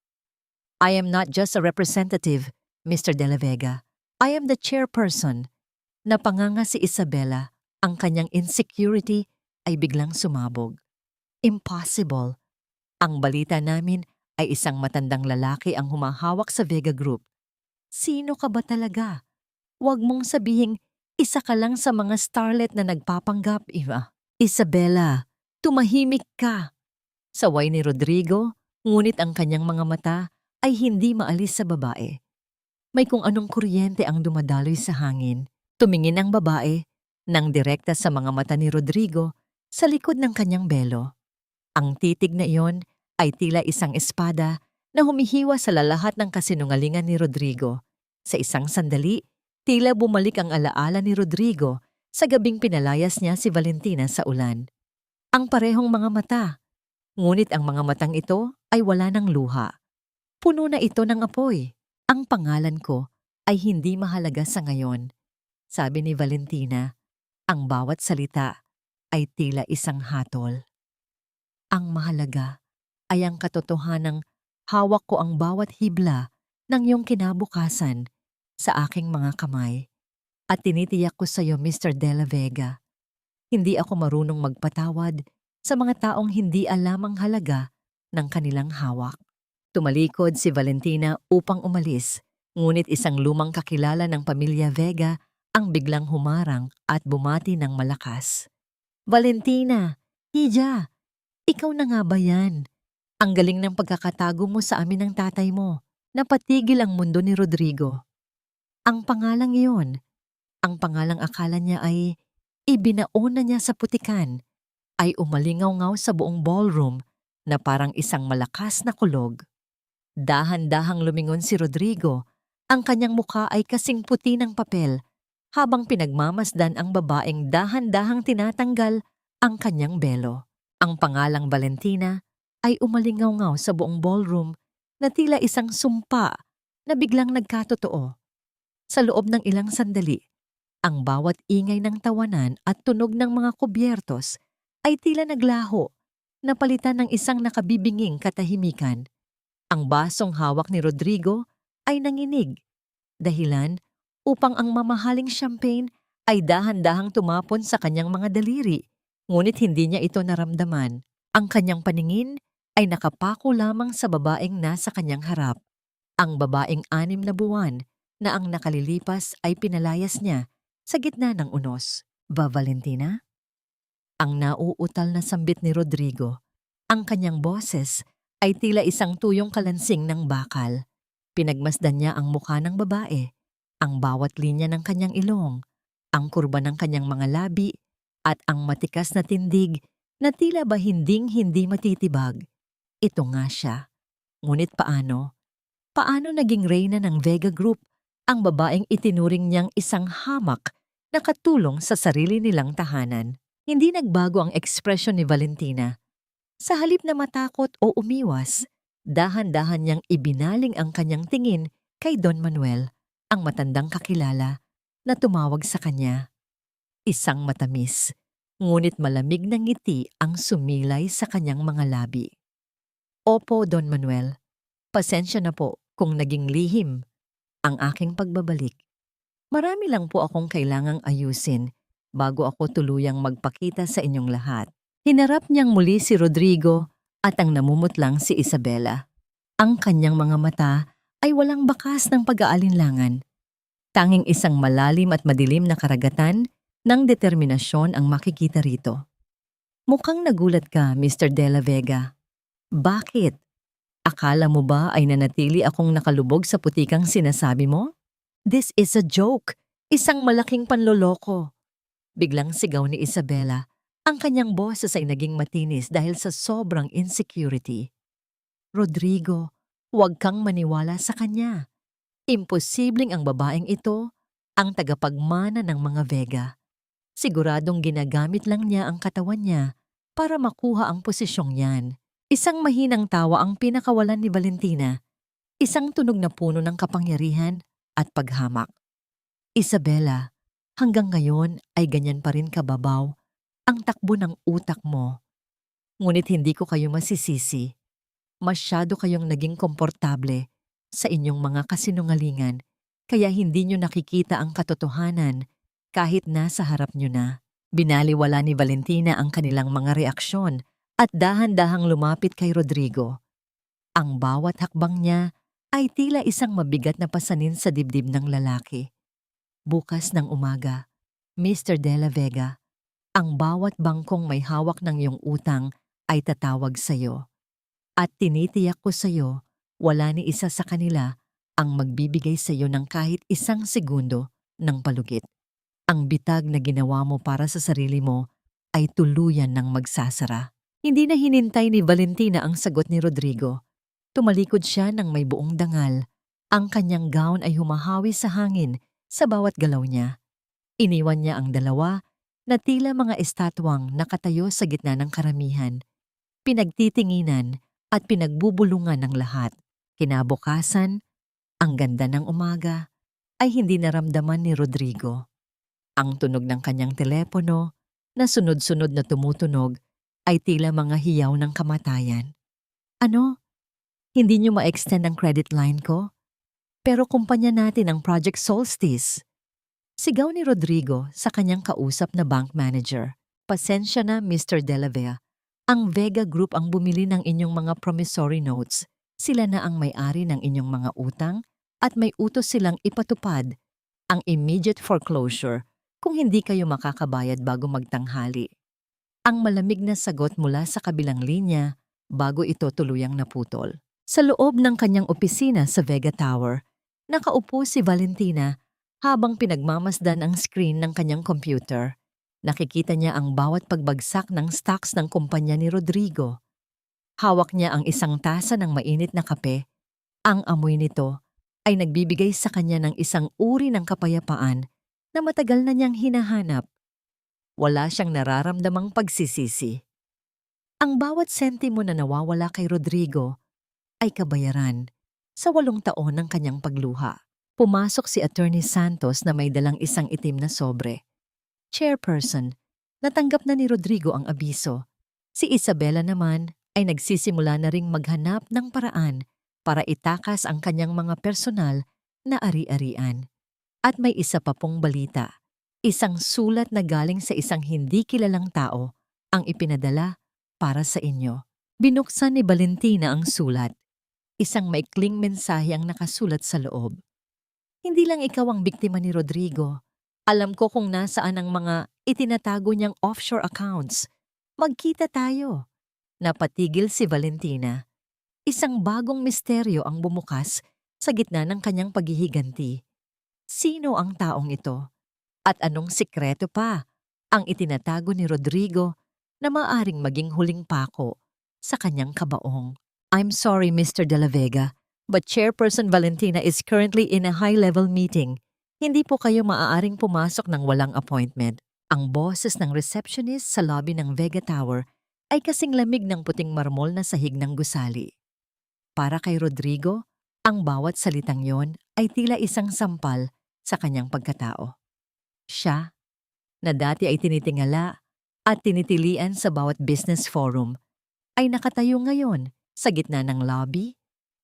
"I am not just a representative, Mr. De La Vega. I am the chairperson." Napanganga si Isabela. Ang kanyang insecurity ay biglang sumabog. "Impossible. Ang balita namin ay isang matandang lalaki ang humahawak sa Vega Group." "Sino ka ba talaga? Huwag mong sabihing isa ka lang sa mga starlet na nagpapanggap, Eva." "Isabela, tumahimik ka." Saway ni Rodrigo, ngunit ang kanyang mga mata ay hindi maalis sa babae. May kung anong kuryente ang dumadaloy sa hangin. Tumingin ang babae nang direkta sa mga mata ni Rodrigo sa likod ng kanyang belo. Ang titig na iyon ay tila isang espada na humihiwa sa lalahat ng kasinungalingan ni Rodrigo. Sa isang sandali, tila bumalik ang alaala ni Rodrigo sa gabing pinalayas niya si Valentina sa ulan. Ang parehong mga mata, ngunit ang mga matang ito ay wala ng luha. Puno na ito ng apoy. "Ang pangalan ko ay hindi mahalaga sa ngayon," sabi ni Valentina. Ang bawat salita ay tila isang hatol. "Ang mahalaga ay ang katotohanang hawak ko ang bawat hibla ng iyong kinabukasan sa aking mga kamay. At tinitiyak ko sa iyo, Mr. De La Vega, hindi ako marunong magpatawad sa mga taong hindi alam ang halaga ng kanilang hawak." Tumalikod si Valentina upang umalis, ngunit isang lumang kakilala ng pamilya Vega ang biglang humarang at bumati ng malakas. Valentina, Hija, ikaw na nga ba yan? Ang galing ng pagkakatago mo sa amin ng tatay mo. Napatigil ang mundo ni Rodrigo. Ang pangalang iyon, ang pangalang akala niya ay ibinaon na niya sa putikan, ay umalingaw-ngaw sa buong ballroom na parang isang malakas na kulog. Dahan-dahang lumingon si Rodrigo. Ang kanyang mukha ay kasing puti ng papel habang pinagmamasdan ang babaeng dahan-dahang tinatanggal ang kanyang belo. Ang pangalang Valentina ay umalingaw-ngaw sa buong ballroom na tila isang sumpa na biglang nagkatotoo. Sa loob ng ilang sandali, ang bawat ingay ng tawanan at tunog ng mga kubyertos ay tila naglaho, napalitan ng isang nakabibinging katahimikan. Ang basong hawak ni Rodrigo ay nanginig, dahilan upang ang mamahaling champagne ay dahan-dahang tumapon sa kanyang mga daliri, ngunit hindi niya ito naramdaman. Ang kanyang paningin ay nakapako lamang sa babaeng nasa kanyang harap. Ang babaeng 6 na buwan na ang nakalilipas ay pinalayas niya sa gitna ng unos. Ba, Valentina? Ang nauutal na sambit ni Rodrigo. Ang kanyang boses ay tila isang tuyong kalansing ng bakal. Pinagmasdan niya ang mukha ng babae, ang bawat linya ng kanyang ilong, ang kurba ng kanyang mga labi, at ang matikas na tindig na tila ba hinding-hindi matitibag. Ito nga siya. Ngunit paano? Paano naging reyna ng Vega Group ang babaeng itinuring niyang isang hamak na katulong sa sarili nilang tahanan? Hindi nagbago ang ekspresyon ni Valentina. Sa halip na matakot o umiwas, dahan-dahan niyang ibinaling ang kanyang tingin kay Don Manuel, ang matandang kakilala, na tumawag sa kanya. Isang matamis, ngunit malamig na ngiti ang sumilay sa kanyang mga labi. Opo, Don Manuel. Pasensya na po kung naging lihim ang aking pagbabalik. Marami lang po akong kailangang ayusin bago ako tuluyang magpakita sa inyong lahat. Hinarap niyang muli si Rodrigo at ang namumutlang si Isabela. Ang kanyang mga mata ay walang bakas ng pag-aalinlangan. Tanging isang malalim at madilim na karagatan ng determinasyon ang makikita rito. Mukhang nagulat ka, Mr. De La Vega. Bakit? Akala mo ba ay nanatili akong nakalubog sa putikang sinasabi mo? This is a joke. Isang malaking panloloko. Biglang sigaw ni Isabela. Ang kanyang boses ay naging matinis dahil sa sobrang insecurity. Rodrigo, huwag kang maniwala sa kanya. Imposibleng ang babaeng ito ang tagapagmana ng mga Vega. Siguradong ginagamit lang niya ang katawan niya para makuha ang posisyong yan. Isang mahinang tawa ang pinakawalan ni Valentina. Isang tunog na puno ng kapangyarihan at paghamak. Isabela, hanggang ngayon ay ganyan pa rin kababaw ang takbo ng utak mo. Ngunit hindi ko kayo masisisi. Masyado kayong naging komportable sa inyong mga kasinungalingan, kaya hindi nyo nakikita ang katotohanan kahit nasa harap nyo na. Binaliwala ni Valentina ang kanilang mga reaksyon at dahan-dahang lumapit kay Rodrigo. Ang bawat hakbang niya ay tila isang mabigat na pasanin sa dibdib ng lalaki. Bukas ng umaga, Mr. De La Vega, ang bawat bangkong may hawak ng iyong utang ay tatawag sa iyo. At tinitiyak ko sa iyo, wala ni isa sa kanila ang magbibigay sa iyo ng kahit isang segundo ng palugit. Ang bitag na ginawa mo para sa sarili mo ay tuluyan ng magsasara. Hindi na hinintay ni Valentina ang sagot ni Rodrigo. Tumalikod siya ng may buong dangal. Ang kanyang gown ay humahawi sa hangin sa bawat galaw niya. Iniwan niya ang dalawa na tila mga estatwang nakatayo sa gitna ng karamihan. Pinagtitinginan at pinagbubulungan ng lahat. Kinabukasan, ang ganda ng umaga ay hindi naramdaman ni Rodrigo. Ang tunog ng kanyang telepono na sunod-sunod na tumutunog ay tila mga hiyaw ng kamatayan. Ano? Hindi niyo ma-extend ang credit line ko? Pero kumpanya natin ang Project Solstice. Sigaw ni Rodrigo sa kanyang kausap na bank manager. Pasensya na, Mr. De La Vega. Ang Vega Group ang bumili ng inyong mga promissory notes. Sila na ang may-ari ng inyong mga utang at may utos silang ipatupad ang immediate foreclosure kung hindi kayo makakabayad bago magtanghali. Ang malamig na sagot mula sa kabilang linya bago ito tuluyang naputol. Sa loob ng kanyang opisina sa Vega Tower, nakaupo si Valentina habang pinagmamasdan ang screen ng kanyang computer. Nakikita niya ang bawat pagbagsak ng stocks ng kumpanya ni Rodrigo. Hawak niya ang isang tasa ng mainit na kape. Ang amoy nito ay nagbibigay sa kanya ng isang uri ng kapayapaan na matagal na niyang hinahanap. Wala siyang nararamdamang pagsisisi. Ang bawat sentimo na nawawala kay Rodrigo ay kabayaran sa 8 taon ng kanyang pagluha. Pumasok si Attorney Santos na may dalang isang itim na sobre. Chairperson, natanggap na ni Rodrigo ang abiso. Si Isabela naman ay nagsisimula na ring maghanap ng paraan para itakas ang kanyang mga personal na ari-arian. At may isa pa pong balita. Isang sulat na galing sa isang hindi kilalang tao ang ipinadala para sa inyo. Binuksan ni Valentina ang sulat. Isang maikling mensahe ang nakasulat sa loob. Hindi lang ikaw ang biktima ni Rodrigo. Alam ko kung nasaan ang mga itinatago niyang offshore accounts. Magkita tayo. Napatigil si Valentina. Isang bagong misteryo ang bumukas sa gitna ng kanyang paghihiganti. Sino ang taong ito? At anong sikreto pa ang itinatago ni Rodrigo na maaring maging huling pako sa kanyang kabaong? I'm sorry, Mr. De La Vega, but Chairperson Valentina is currently in a high-level meeting. Hindi po kayo maaaring pumasok ng walang appointment. Ang boses ng receptionist sa lobby ng Vega Tower ay kasing lamig ng puting marmol na sahig ng gusali. Para kay Rodrigo, ang bawat salitang yon ay tila isang sampal sa kanyang pagkatao. Siya, na dati ay tinitingala at tinitilian sa bawat business forum, ay nakatayo ngayon sa gitna ng lobby,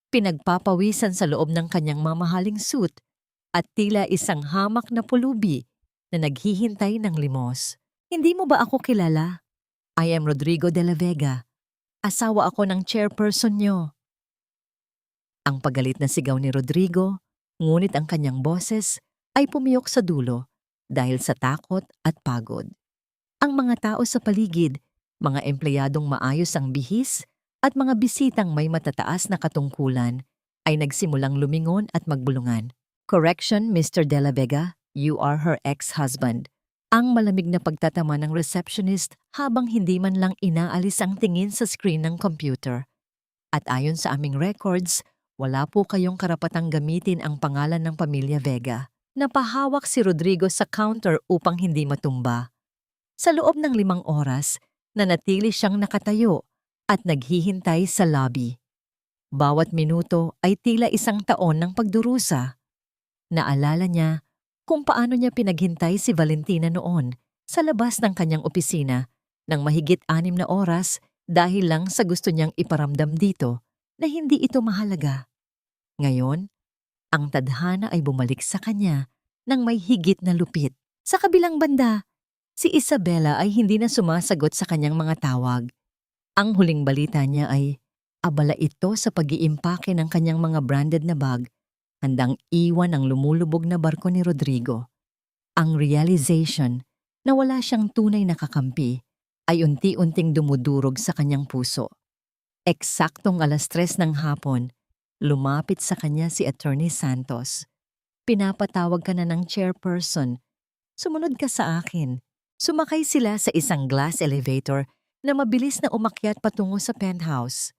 pinagpapawisan sa loob ng kanyang mamahaling suit at tila isang hamak na pulubi na naghihintay ng limos. Hindi mo ba ako kilala? I am Rodrigo de la Vega. Asawa ako ng chairperson niyo. Ang pagalit na sigaw ni Rodrigo, ngunit ang kanyang boses ay pumiyok sa dulo dahil sa takot at pagod. Ang mga tao sa paligid, mga empleyadong maayos ang bihis at mga bisitang may matataas na katungkulan ay nagsimulang lumingon at magbulungan. Correction, Mr. De La Vega, you are her ex-husband. Ang malamig na pagtatama ng receptionist habang hindi man lang inaalis ang tingin sa screen ng computer. At ayon sa aming records, wala po kayong karapatang gamitin ang pangalan ng pamilya Vega. Napahawak si Rodrigo sa counter upang hindi matumba. Sa loob ng 5 oras, nanatili siyang nakatayo at naghihintay sa lobby. Bawat minuto ay tila isang taon ng pagdurusa. Naalala niya kung paano niya pinaghintay si Valentina noon sa labas ng kanyang opisina ng mahigit 6 na oras dahil lang sa gusto niyang iparamdam dito na hindi ito mahalaga. Ngayon, ang tadhana ay bumalik sa kanya ng may higit na lupit. Sa kabilang banda, si Isabela ay hindi na sumasagot sa kanyang mga tawag. Ang huling balita niya ay abala ito sa pag-iimpake ng kanyang mga branded na bag, handang iwan ang lumulubog na barko ni Rodrigo. Ang realization na wala siyang tunay na kakampi ay unti-unting dumudurog sa kanyang puso. Eksaktong 3:00 ng hapon, lumapit sa kanya si Attorney Santos. Pinapatawag ka na ng chairperson. Sumunod ka sa akin. Sumakay sila sa isang glass elevator na mabilis na umakyat patungo sa penthouse.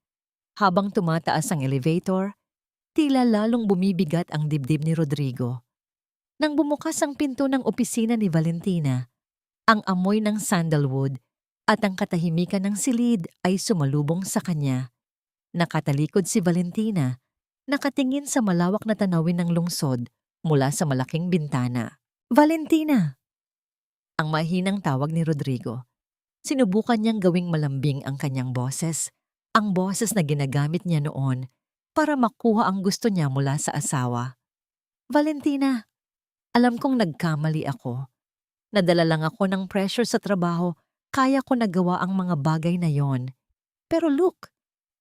Habang tumataas ang elevator, tila lalong bumibigat ang dibdib ni Rodrigo. Nang bumukas ang pinto ng opisina ni Valentina, ang amoy ng sandalwood at ang katahimikan ng silid ay sumalubong sa kanya. Nakatalikod si Valentina, nakatingin sa malawak na tanawin ng lungsod mula sa malaking bintana. Valentina! Ang mahinang tawag ni Rodrigo. Sinubukan niyang gawing malambing ang kanyang boses, ang boses na ginagamit niya noon para makuha ang gusto niya mula sa asawa. Valentina, alam kong nagkamali ako. Nadala lang ako ng pressure sa trabaho, kaya ko nagawa ang mga bagay na yon. Pero look,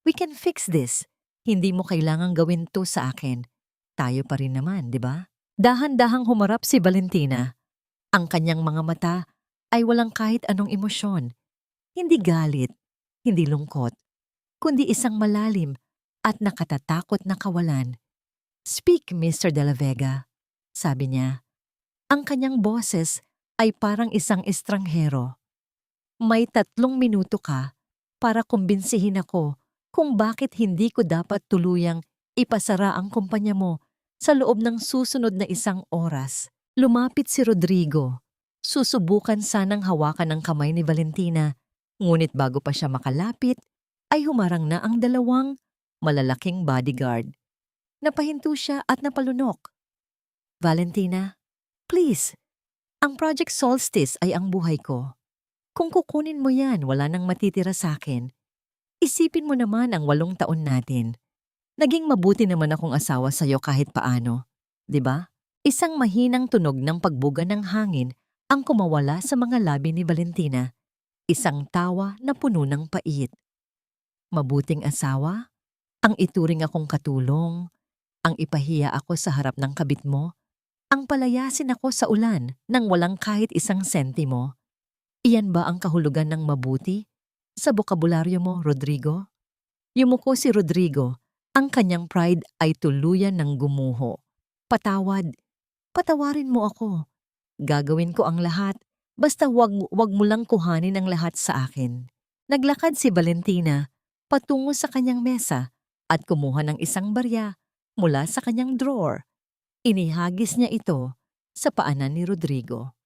we can fix this. Hindi mo kailangang gawin to sa akin. Tayo pa rin naman, di ba? Dahan-dahang humarap si Valentina. Ang kanyang mga mata ay walang kahit anong emosyon. Hindi galit, hindi lungkot, kundi isang malalim at nakatatakot na kawalan. "Speak, Mr. De La Vega," sabi niya. Ang kanyang boses ay parang isang estranghero. "May 3 minuto ka para kumbinsihin ako kung bakit hindi ko dapat tuluyang ipasara ang kumpanya mo sa loob ng susunod na 1 oras." Lumapit si Rodrigo. Susubukan sanang hawakan ang kamay ni Valentina, ngunit bago pa siya makalapit, ay humarang na ang 2 malalaking bodyguard. Napahinto siya at napalunok. "Valentina, please, ang Project Solstice ay ang buhay ko. Kung kukunin mo yan, wala nang matitira sa akin. Isipin mo naman ang 8 taon natin. Naging mabuti naman akong asawa sa'yo kahit paano, di ba?" Isang mahinang tunog ng pagbuga ng hangin ang kumawala sa mga labi ni Valentina. Isang tawa na puno ng pait. Mabuting asawa? Ang ituring akong katulong? Ang ipahiya ako sa harap ng kabit mo? Ang palayasin ako sa ulan nang walang kahit 1 sentimo? Iyan ba ang kahulugan ng mabuti sa bokabularyo mo, Rodrigo? Yumuko si Rodrigo. Ang kanyang pride ay tuluyan ng gumuho. "Patawad. Patawarin mo ako. Gagawin ko ang lahat. Basta wag mo lang kuhanin ang lahat sa akin." Naglakad si Valentina patungo sa kanyang mesa at kumuha ng isang barya mula sa kanyang drawer. Inihagis niya ito sa paanan ni Rodrigo.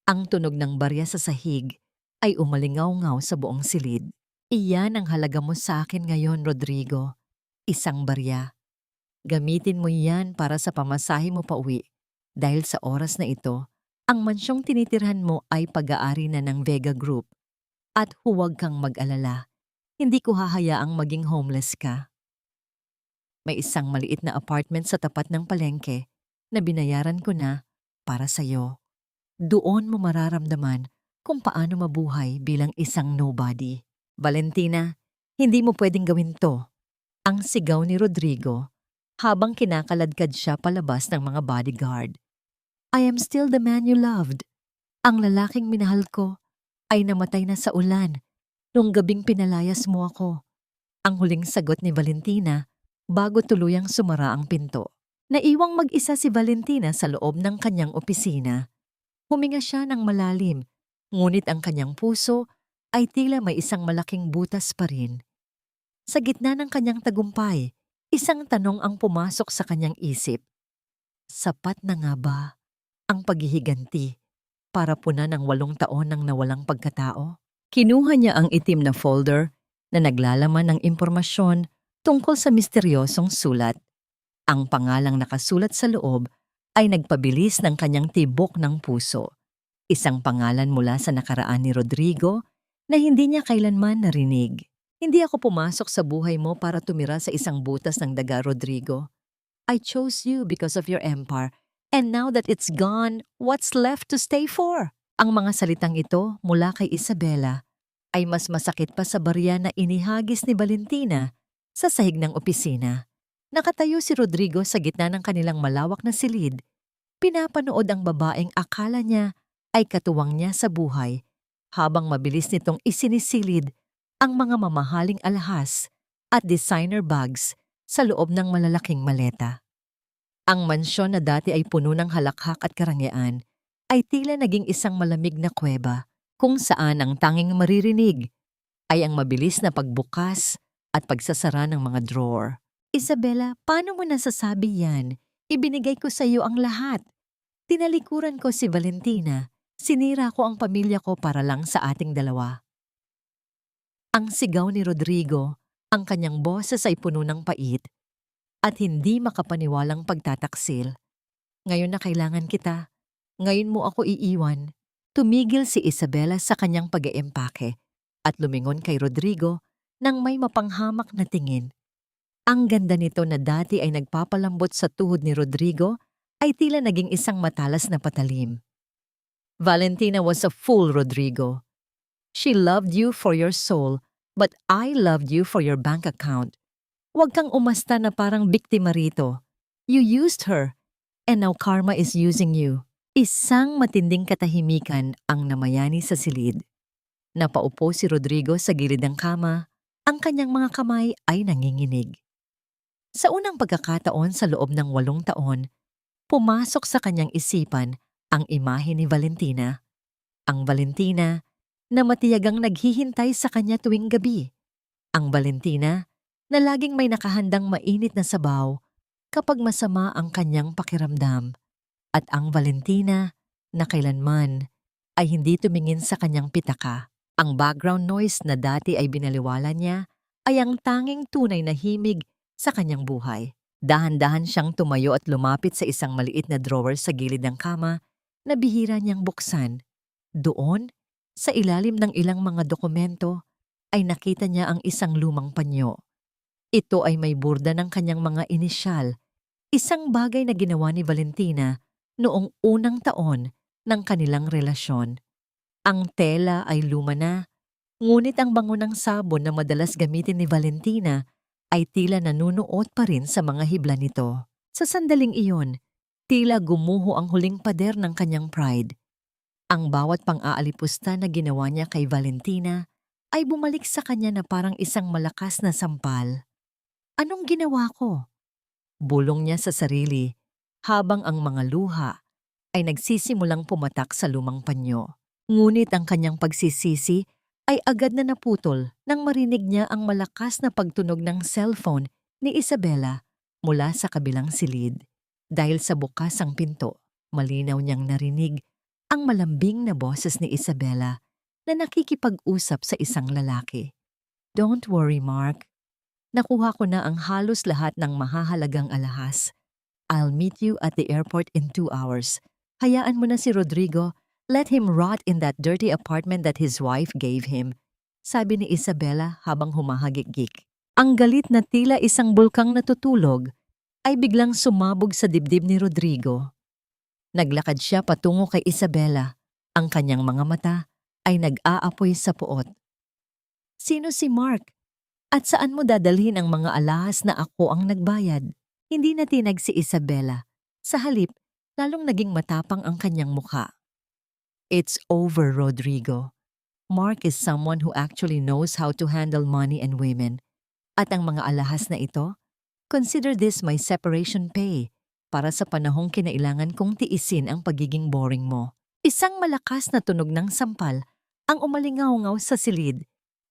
Ang tunog ng barya sa sahig ay umalingaw-ngaw sa buong silid. "Iyan ang halaga mo sa akin ngayon, Rodrigo. Isang barya. Gamitin mo yan para sa pamasahe mo pauwi. Dahil sa oras na ito, ang mansyong tinitirhan mo ay pag-aari na ng Vega Group. At huwag kang mag-alala. Hindi ko hahayaang maging homeless ka. May isang maliit na apartment sa tapat ng palengke na binayaran ko na para sa'yo. Doon mo mararamdaman kung paano mabuhay bilang isang nobody." "Valentina, hindi mo pwedeng gawin to." Ang sigaw ni Rodrigo habang kinakaladkad siya palabas ng mga bodyguard. "I am still the man you loved. Ang lalaking minahal ko ay namatay na sa ulan nung gabing pinalayas mo ako." Ang huling sagot ni Valentina bago tuluyang sumara ang pinto. Naiwang mag-isa si Valentina sa loob ng kanyang opisina. Huminga siya ng malalim, ngunit ang kanyang puso ay tila may isang malaking butas pa rin. Sa gitna ng kanyang tagumpay, isang tanong ang pumasok sa kanyang isip. Sapat na nga ba ang paghihiganti para punan ng 8 taon ng nawalang pagkatao? Kinuha niya ang itim na folder na naglalaman ng impormasyon tungkol sa misteryosong sulat. Ang pangalang nakasulat sa loob ay nagpabilis ng kanyang tibok ng puso. Isang pangalan mula sa nakaraan ni Rodrigo na hindi niya kailanman narinig. "Hindi ako pumasok sa buhay mo para tumira sa isang butas ng daga, Rodrigo. I chose you because of your empire, and now that it's gone, what's left to stay for?" Ang mga salitang ito mula kay Isabela ay mas masakit pa sa barya na inihagis ni Valentina sa sahig ng opisina. Nakatayo si Rodrigo sa gitna ng kanilang malawak na silid. Pinapanood ang babaeng akala niya ay katuwang niya sa buhay habang mabilis nitong isinisilid ang mga mamahaling alahas at designer bags sa loob ng malalaking maleta. Ang mansyon na dati ay puno ng halakhak at karangyaan ay tila naging isang malamig na kuweba kung saan ang tanging maririnig ay ang mabilis na pagbukas at pagsasara ng mga drawer. "Isabela, paano mo nasasabi yan? Ibinigay ko sa iyo ang lahat. Tinalikuran ko si Valentina. Sinira ko ang pamilya ko para lang sa ating dalawa." Ang sigaw ni Rodrigo, ang kanyang boses ay puno ng pait at hindi makapaniwalang pagtataksil. "Ngayon na kailangan kita. Ngayon mo ako iiwan." Tumigil si Isabela sa kanyang pag-eempake at lumingon kay Rodrigo nang may mapanghamak na tingin. Ang ganda nito na dati ay nagpapalambot sa tuhod ni Rodrigo ay tila naging isang matalas na patalim. "Valentina was a fool, Rodrigo. She loved you for your soul, but I loved you for your bank account. Huwag kang umasta na parang biktima rito. You used her, and now karma is using you." Isang matinding katahimikan ang namayani sa silid. Napaupo si Rodrigo sa gilid ng kama, ang kanyang mga kamay ay nanginginig. Sa unang pagkakataon sa loob ng 8 taon, pumasok sa kanyang isipan ang imahe ni Valentina. Ang Valentina na matiyagang naghihintay sa kanya tuwing gabi. Ang Valentina na laging may nakahandang mainit na sabaw kapag masama ang kanyang pakiramdam. At ang Valentina na kailanman ay hindi tumingin sa kanyang pitaka. Ang background noise na dati ay binaliwala niya ay ang tanging tunay na himig sa kanyang buhay. Dahan-dahan siyang tumayo at lumapit sa isang maliit na drawer sa gilid ng kama na bihira niyang buksan. Doon, sa ilalim ng ilang mga dokumento, ay nakita niya ang isang lumang panyo. Ito ay may burda ng kanyang mga inisyal, isang bagay na ginawa ni Valentina noong unang taon ng kanilang relasyon. Ang tela ay luma na, ngunit ang bango ng sabon na madalas gamitin ni Valentina ay tila nanunuot pa rin sa mga hibla nito. Sa sandaling iyon, tila gumuho ang huling pader ng kanyang pride. Ang bawat pang-aalipusta na ginawa niya kay Valentina ay bumalik sa kanya na parang isang malakas na sampal. Anong ginawa ko? Bulong niya sa sarili habang ang mga luha ay nagsisimulang pumatak sa lumang panyo. Ngunit ang kanyang pagsisisi ay agad na naputol nang marinig niya ang malakas na pagtunog ng cellphone ni Isabela mula sa kabilang silid. Dahil sa bukas ang pinto, malinaw niyang narinig ang malambing na boses ni Isabela na nakikipag-usap sa isang lalaki. Don't worry, Mark. Nakuha ko na ang halos lahat ng mahahalagang alahas. I'll meet you at the airport in 2 hours. Hayaan mo na si Rodrigo. Let him rot in that dirty apartment that his wife gave him, sabi ni Isabela habang humahagik-gik. Ang galit na tila isang bulkang natutulog ay biglang sumabog sa dibdib ni Rodrigo. Naglakad siya patungo kay Isabela. Ang kanyang mga mata ay nag-aapoy sa puot. Sino si Mark? At saan mo dadalhin ang mga alahas na ako ang nagbayad? Hindi na tinag si Isabela. Sa halip, lalong naging matapang ang kanyang mukha. It's over, Rodrigo. Mark is someone who actually knows how to handle money and women. At ang mga alahas na ito, consider this my separation pay para sa panahong kinailangan kong tiisin ang pagiging boring mo. Isang malakas na tunog ng sampal ang umalingaw-ngaw sa silid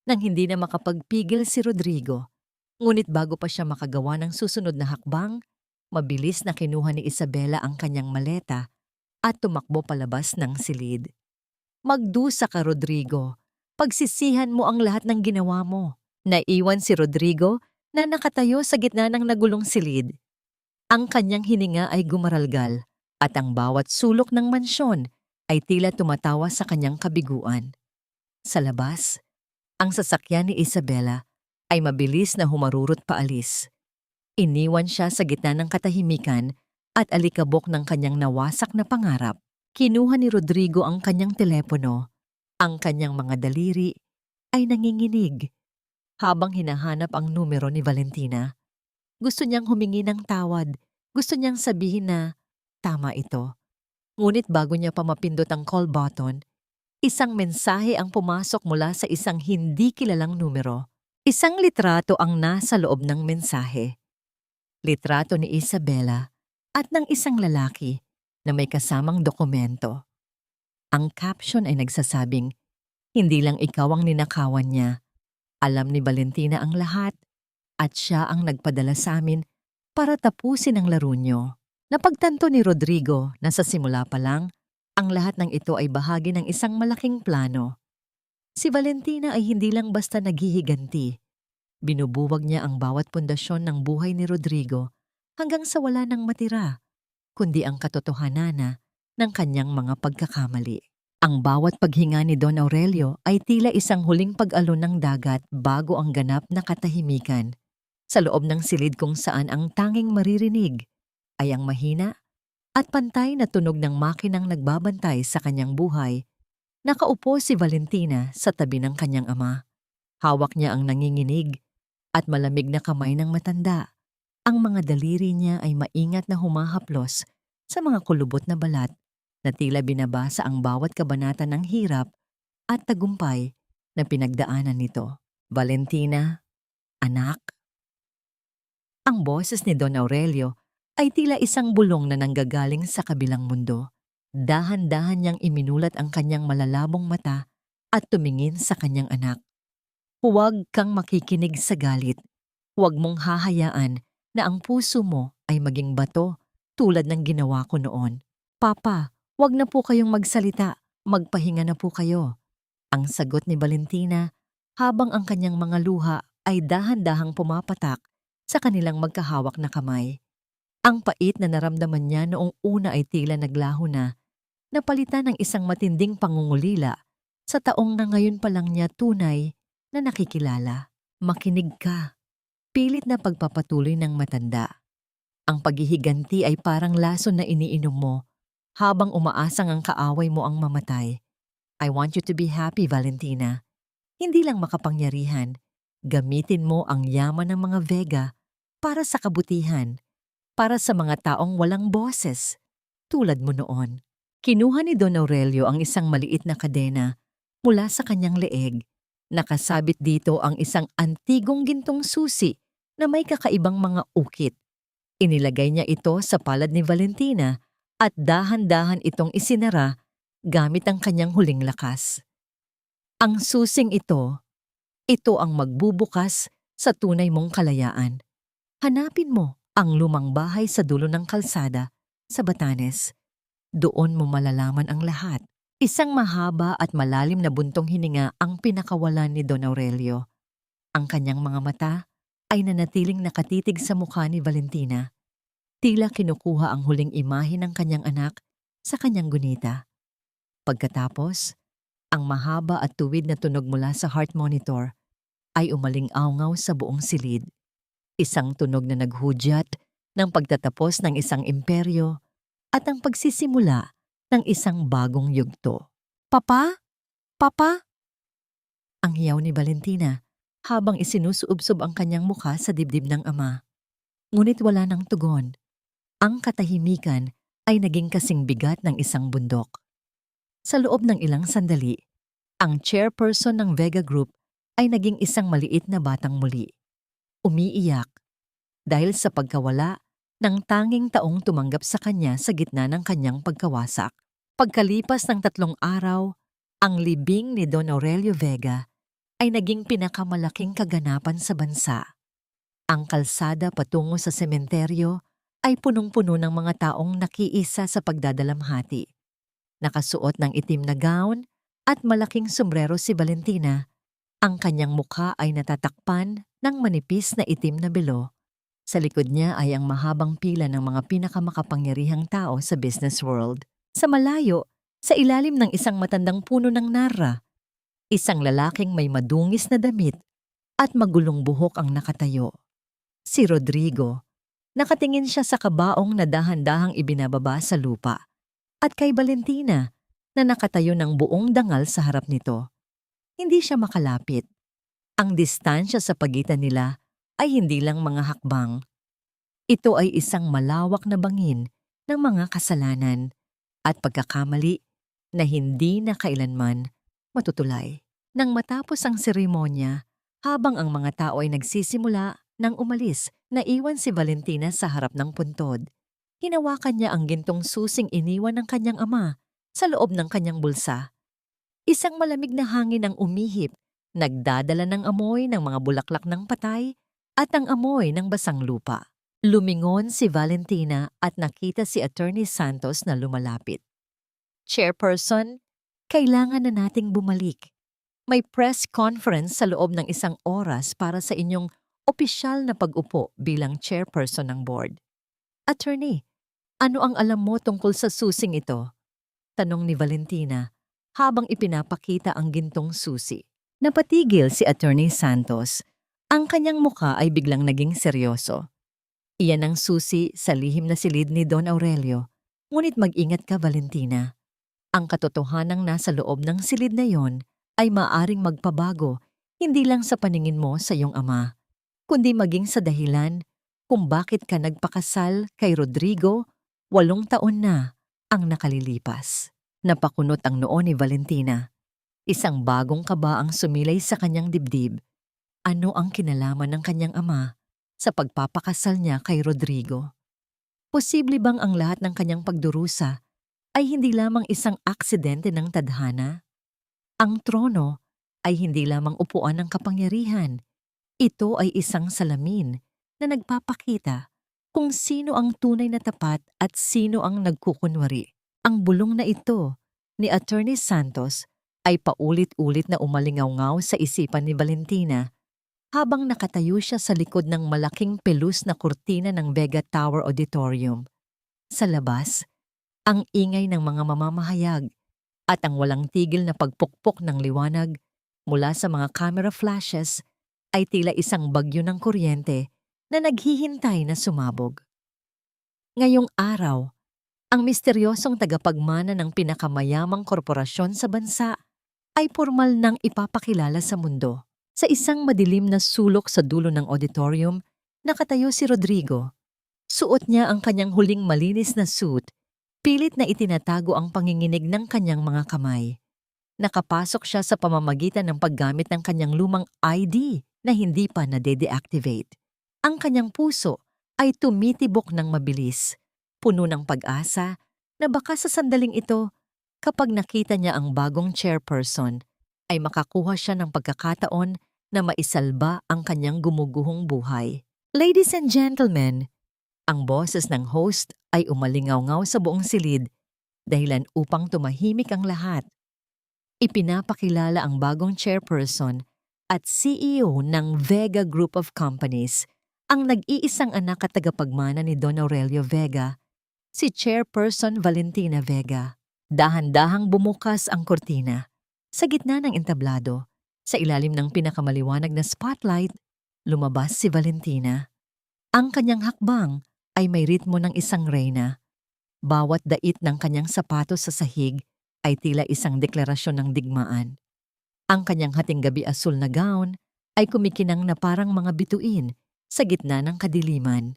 nang hindi na makapagpigil si Rodrigo. Ngunit bago pa siya makagawa ng susunod na hakbang, mabilis na kinuha ni Isabela ang kanyang maleta at tumakbo palabas ng silid. Magdusa ka, Rodrigo. Pagsisihan mo ang lahat ng ginawa mo. Naiwan si Rodrigo na nakatayo sa gitna ng nagulong silid. Ang kanyang hininga ay gumaralgal at ang bawat sulok ng mansyon ay tila tumatawa sa kanyang kabiguan. Sa labas, ang sasakyan ni Isabela ay mabilis na humarurot paalis. Iniwan siya sa gitna ng katahimikan at alikabok ng kanyang nawasak na pangarap. Kinuha ni Rodrigo ang kanyang telepono. Ang kanyang mga daliri ay nanginginig. Habang hinahanap ang numero ni Valentina, gusto niyang humingi ng tawad. Gusto niyang sabihin na tama ito. Ngunit bago niya pa mapindot ang call button, isang mensahe ang pumasok mula sa isang hindi kilalang numero. Isang litrato ang nasa loob ng mensahe. Litrato ni Isabela at ng isang lalaki na may kasamang dokumento. Ang caption ay nagsasabing, hindi lang ikaw ang ninakawan niya. Alam ni Valentina ang lahat at siya ang nagpadala sa amin para tapusin ang laro niyo. Napagtanto ni Rodrigo na sa simula pa lang, ang lahat ng ito ay bahagi ng isang malaking plano. Si Valentina ay hindi lang basta naghihiganti. Binubuwag niya ang bawat pundasyon ng buhay ni Rodrigo hanggang sa wala nang matira, kundi ang katotohanan ng kanyang mga pagkakamali. Ang bawat paghinga ni Don Aurelio ay tila isang huling pag-alon ng dagat bago ang ganap na katahimikan. Sa loob ng silid kung saan ang tanging maririnig ay ang mahina at pantay na tunog ng makinang nagbabantay sa kanyang buhay, nakaupo si Valentina sa tabi ng kanyang ama. Hawak niya ang nanginginig at malamig na kamay ng matanda. Ang mga daliri niya ay maingat na humahaplos sa mga kulubot na balat na tila binabasa ang bawat kabanata ng hirap at tagumpay na pinagdaanan nito. Valentina, anak. Ang boses ni Don Aurelio ay tila isang bulong na nanggagaling sa kabilang mundo. Dahan-dahan niyang iminulat ang kanyang malalabong mata at tumingin sa kanyang anak. Huwag kang makikinig sa galit. Huwag mong hahayaan na ang puso mo ay maging bato tulad ng ginawa ko noon. Papa, huwag na po kayong magsalita. Magpahinga na po kayo. Ang sagot ni Valentina habang ang kanyang mga luha ay dahan-dahang pumapatak sa kanilang magkahawak na kamay. Ang pait na naramdaman niya noong una ay tila naglaho na, napalitan ng isang matinding pangungulila sa taong na ngayon pa lang niya tunay na nakikilala. Makinig ka. Pilit na pagpapatuloy ng matanda. Ang paghihiganti ay parang lason na iniinom mo habang umaasang ang kaaway mo ang mamatay. I want you to be happy, Valentina. Hindi lang makapangyarihan. Gamitin mo ang yaman ng mga Vega para sa kabutihan, para sa mga taong walang boses, tulad mo noon. Kinuha ni Don Aurelio ang isang maliit na kadena mula sa kanyang leeg. Nakasabit dito ang isang antigong gintong susi na may kakaibang mga ukit. Inilagay niya ito sa palad ni Valentina at dahan-dahan itong isinara gamit ang kanyang huling lakas. Ang susing ito ang magbubukas sa tunay mong kalayaan. Hanapin mo ang lumang bahay sa dulo ng kalsada sa Batanes. Doon mo malalaman ang lahat. Isang mahaba at malalim na buntong hininga ang pinakawalan ni Don Aurelio. Ang kanyang mga mata ay nanatiling nakatitig sa mukha ni Valentina. Tila kinukuha ang huling imahe ng kanyang anak sa kanyang gunita. Pagkatapos, ang mahaba at tuwid na tunog mula sa heart monitor ay umaling-awngaw sa buong silid. Isang tunog na naghudyat ng pagtatapos ng isang imperyo at ang pagsisimula ng isang bagong yugto. Papa? Papa? Ang hiyaw ni Valentina habang isinusuubsob ang kanyang mukha sa dibdib ng ama. Ngunit wala ng tugon. Ang katahimikan ay naging kasing bigat ng isang bundok. Sa loob ng ilang sandali, ang chairperson ng Vega Group ay naging isang maliit na batang muli. Umiiyak dahil sa pagkawala ng tanging taong tumanggap sa kanya sa gitna ng kanyang pagkawasak. Pagkalipas ng 3 araw, ang libing ni Don Aurelio Vega ay naging pinakamalaking kaganapan sa bansa. Ang kalsada patungo sa sementeryo ay punong-puno ng mga taong nakiisa sa pagdadalamhati. Nakasuot ng itim na gown at malaking sombrero si Valentina. Ang kanyang mukha ay natatakpan ng manipis na itim na belo. Sa likod niya ay ang mahabang pila ng mga pinakamakapangyarihang tao sa business world. Sa malayo, sa ilalim ng isang matandang puno ng narra, isang lalaking may madungis na damit at magulong buhok ang nakatayo. Si Rodrigo. Nakatingin siya sa kabaong na dahan-dahang ibinababa sa lupa at kay Valentina na nakatayo ng buong dangal sa harap nito. Hindi siya makalapit. Ang distansya sa pagitan nila ay hindi lang mga hakbang. Ito ay isang malawak na bangin ng mga kasalanan at pagkakamali na hindi na kailanman matutulay. Nang matapos ang seremonya, habang ang mga tao ay nagsisimula nang umalis, naiwan si Valentina sa harap ng puntod. Hinawakan niya ang gintong susing iniwan ng kanyang ama sa loob ng kanyang bulsa. Isang malamig na hangin ang umihip, nagdadala ng amoy ng mga bulaklak ng patay at ang amoy ng basang lupa. Lumingon si Valentina at nakita si Attorney Santos na lumalapit. Chairperson, kailangan na nating bumalik. May press conference sa loob ng 1 oras para sa inyong opisyal na pag-upo bilang chairperson ng board. Attorney, ano ang alam mo tungkol sa susing ito? Tanong ni Valentina habang ipinapakita ang gintong susi. Napatigil si Attorney Santos. Ang kanyang mukha ay biglang naging seryoso. Iyan ang susi sa lihim na silid ni Don Aurelio. Ngunit mag-ingat ka, Valentina. Ang katotohanang nasa loob ng silid na yon ay maaring magpabago hindi lang sa paningin mo sa iyong ama, kundi maging sa dahilan kung bakit ka nagpakasal kay Rodrigo 8 taon na ang nakalilipas. Napakunot ang noo ni Valentina. Isang bagong kaba ang sumilay sa kanyang dibdib. Ano ang kinalaman ng kanyang ama sa pagpapakasal niya kay Rodrigo? Posible bang ang lahat ng kanyang pagdurusa ay hindi lamang isang aksidente ng tadhana? Ang trono ay hindi lamang upuan ng kapangyarihan. Ito ay isang salamin na nagpapakita kung sino ang tunay na tapat at sino ang nagkukunwari. Ang bulong na ito ni Attorney Santos ay paulit-ulit na umalingaw-ngaw sa isipan ni Valentina habang nakatayo siya sa likod ng malaking pelus na kurtina ng Vega Tower Auditorium. Sa labas, ang ingay ng mga mamamahayag at ang walang tigil na pagpukpok ng liwanag mula sa mga camera flashes ay tila isang bagyo ng kuryente na naghihintay na sumabog. Ngayong araw, ang misteryosong tagapagmana ng pinakamayamang korporasyon sa bansa ay formal nang ipapakilala sa mundo. Sa isang madilim na sulok sa dulo ng auditorium, nakatayo si Rodrigo. Suot niya ang kanyang huling malinis na suit, pilit na itinatago ang panginginig ng kanyang mga kamay. Nakapasok siya sa pamamagitan ng paggamit ng kanyang lumang ID na hindi pa nade-deactivate. Ang kanyang puso ay tumitibok ng mabilis, puno ng pag-asa na baka sa sandaling ito, kapag nakita niya ang bagong chairperson, ay makakuha siya ng pagkakataon na maisalba ang kanyang gumuguhong buhay. Ladies and gentlemen, ang boses ng host ay umalingaw-ngaw sa buong silid dahilan upang tumahimik ang lahat. Ipinapakilala ang bagong chairperson at CEO ng Vega Group of Companies, ang nag-iisang anak at tagapagmana ni Don Aurelio Vega, si Chairperson Valentina Vega. Dahan-dahang bumukas ang kurtina. Sa gitna ng entablado, sa ilalim ng pinakamaliwanag na spotlight, lumabas si Valentina. Ang kanyang hakbang ay may ritmo ng isang reyna. Bawat dait ng kanyang sapatos sa sahig ay tila isang deklarasyon ng digmaan. Ang kanyang hatinggabi asul na gown ay kumikinang na parang mga bituin sa gitna ng kadiliman,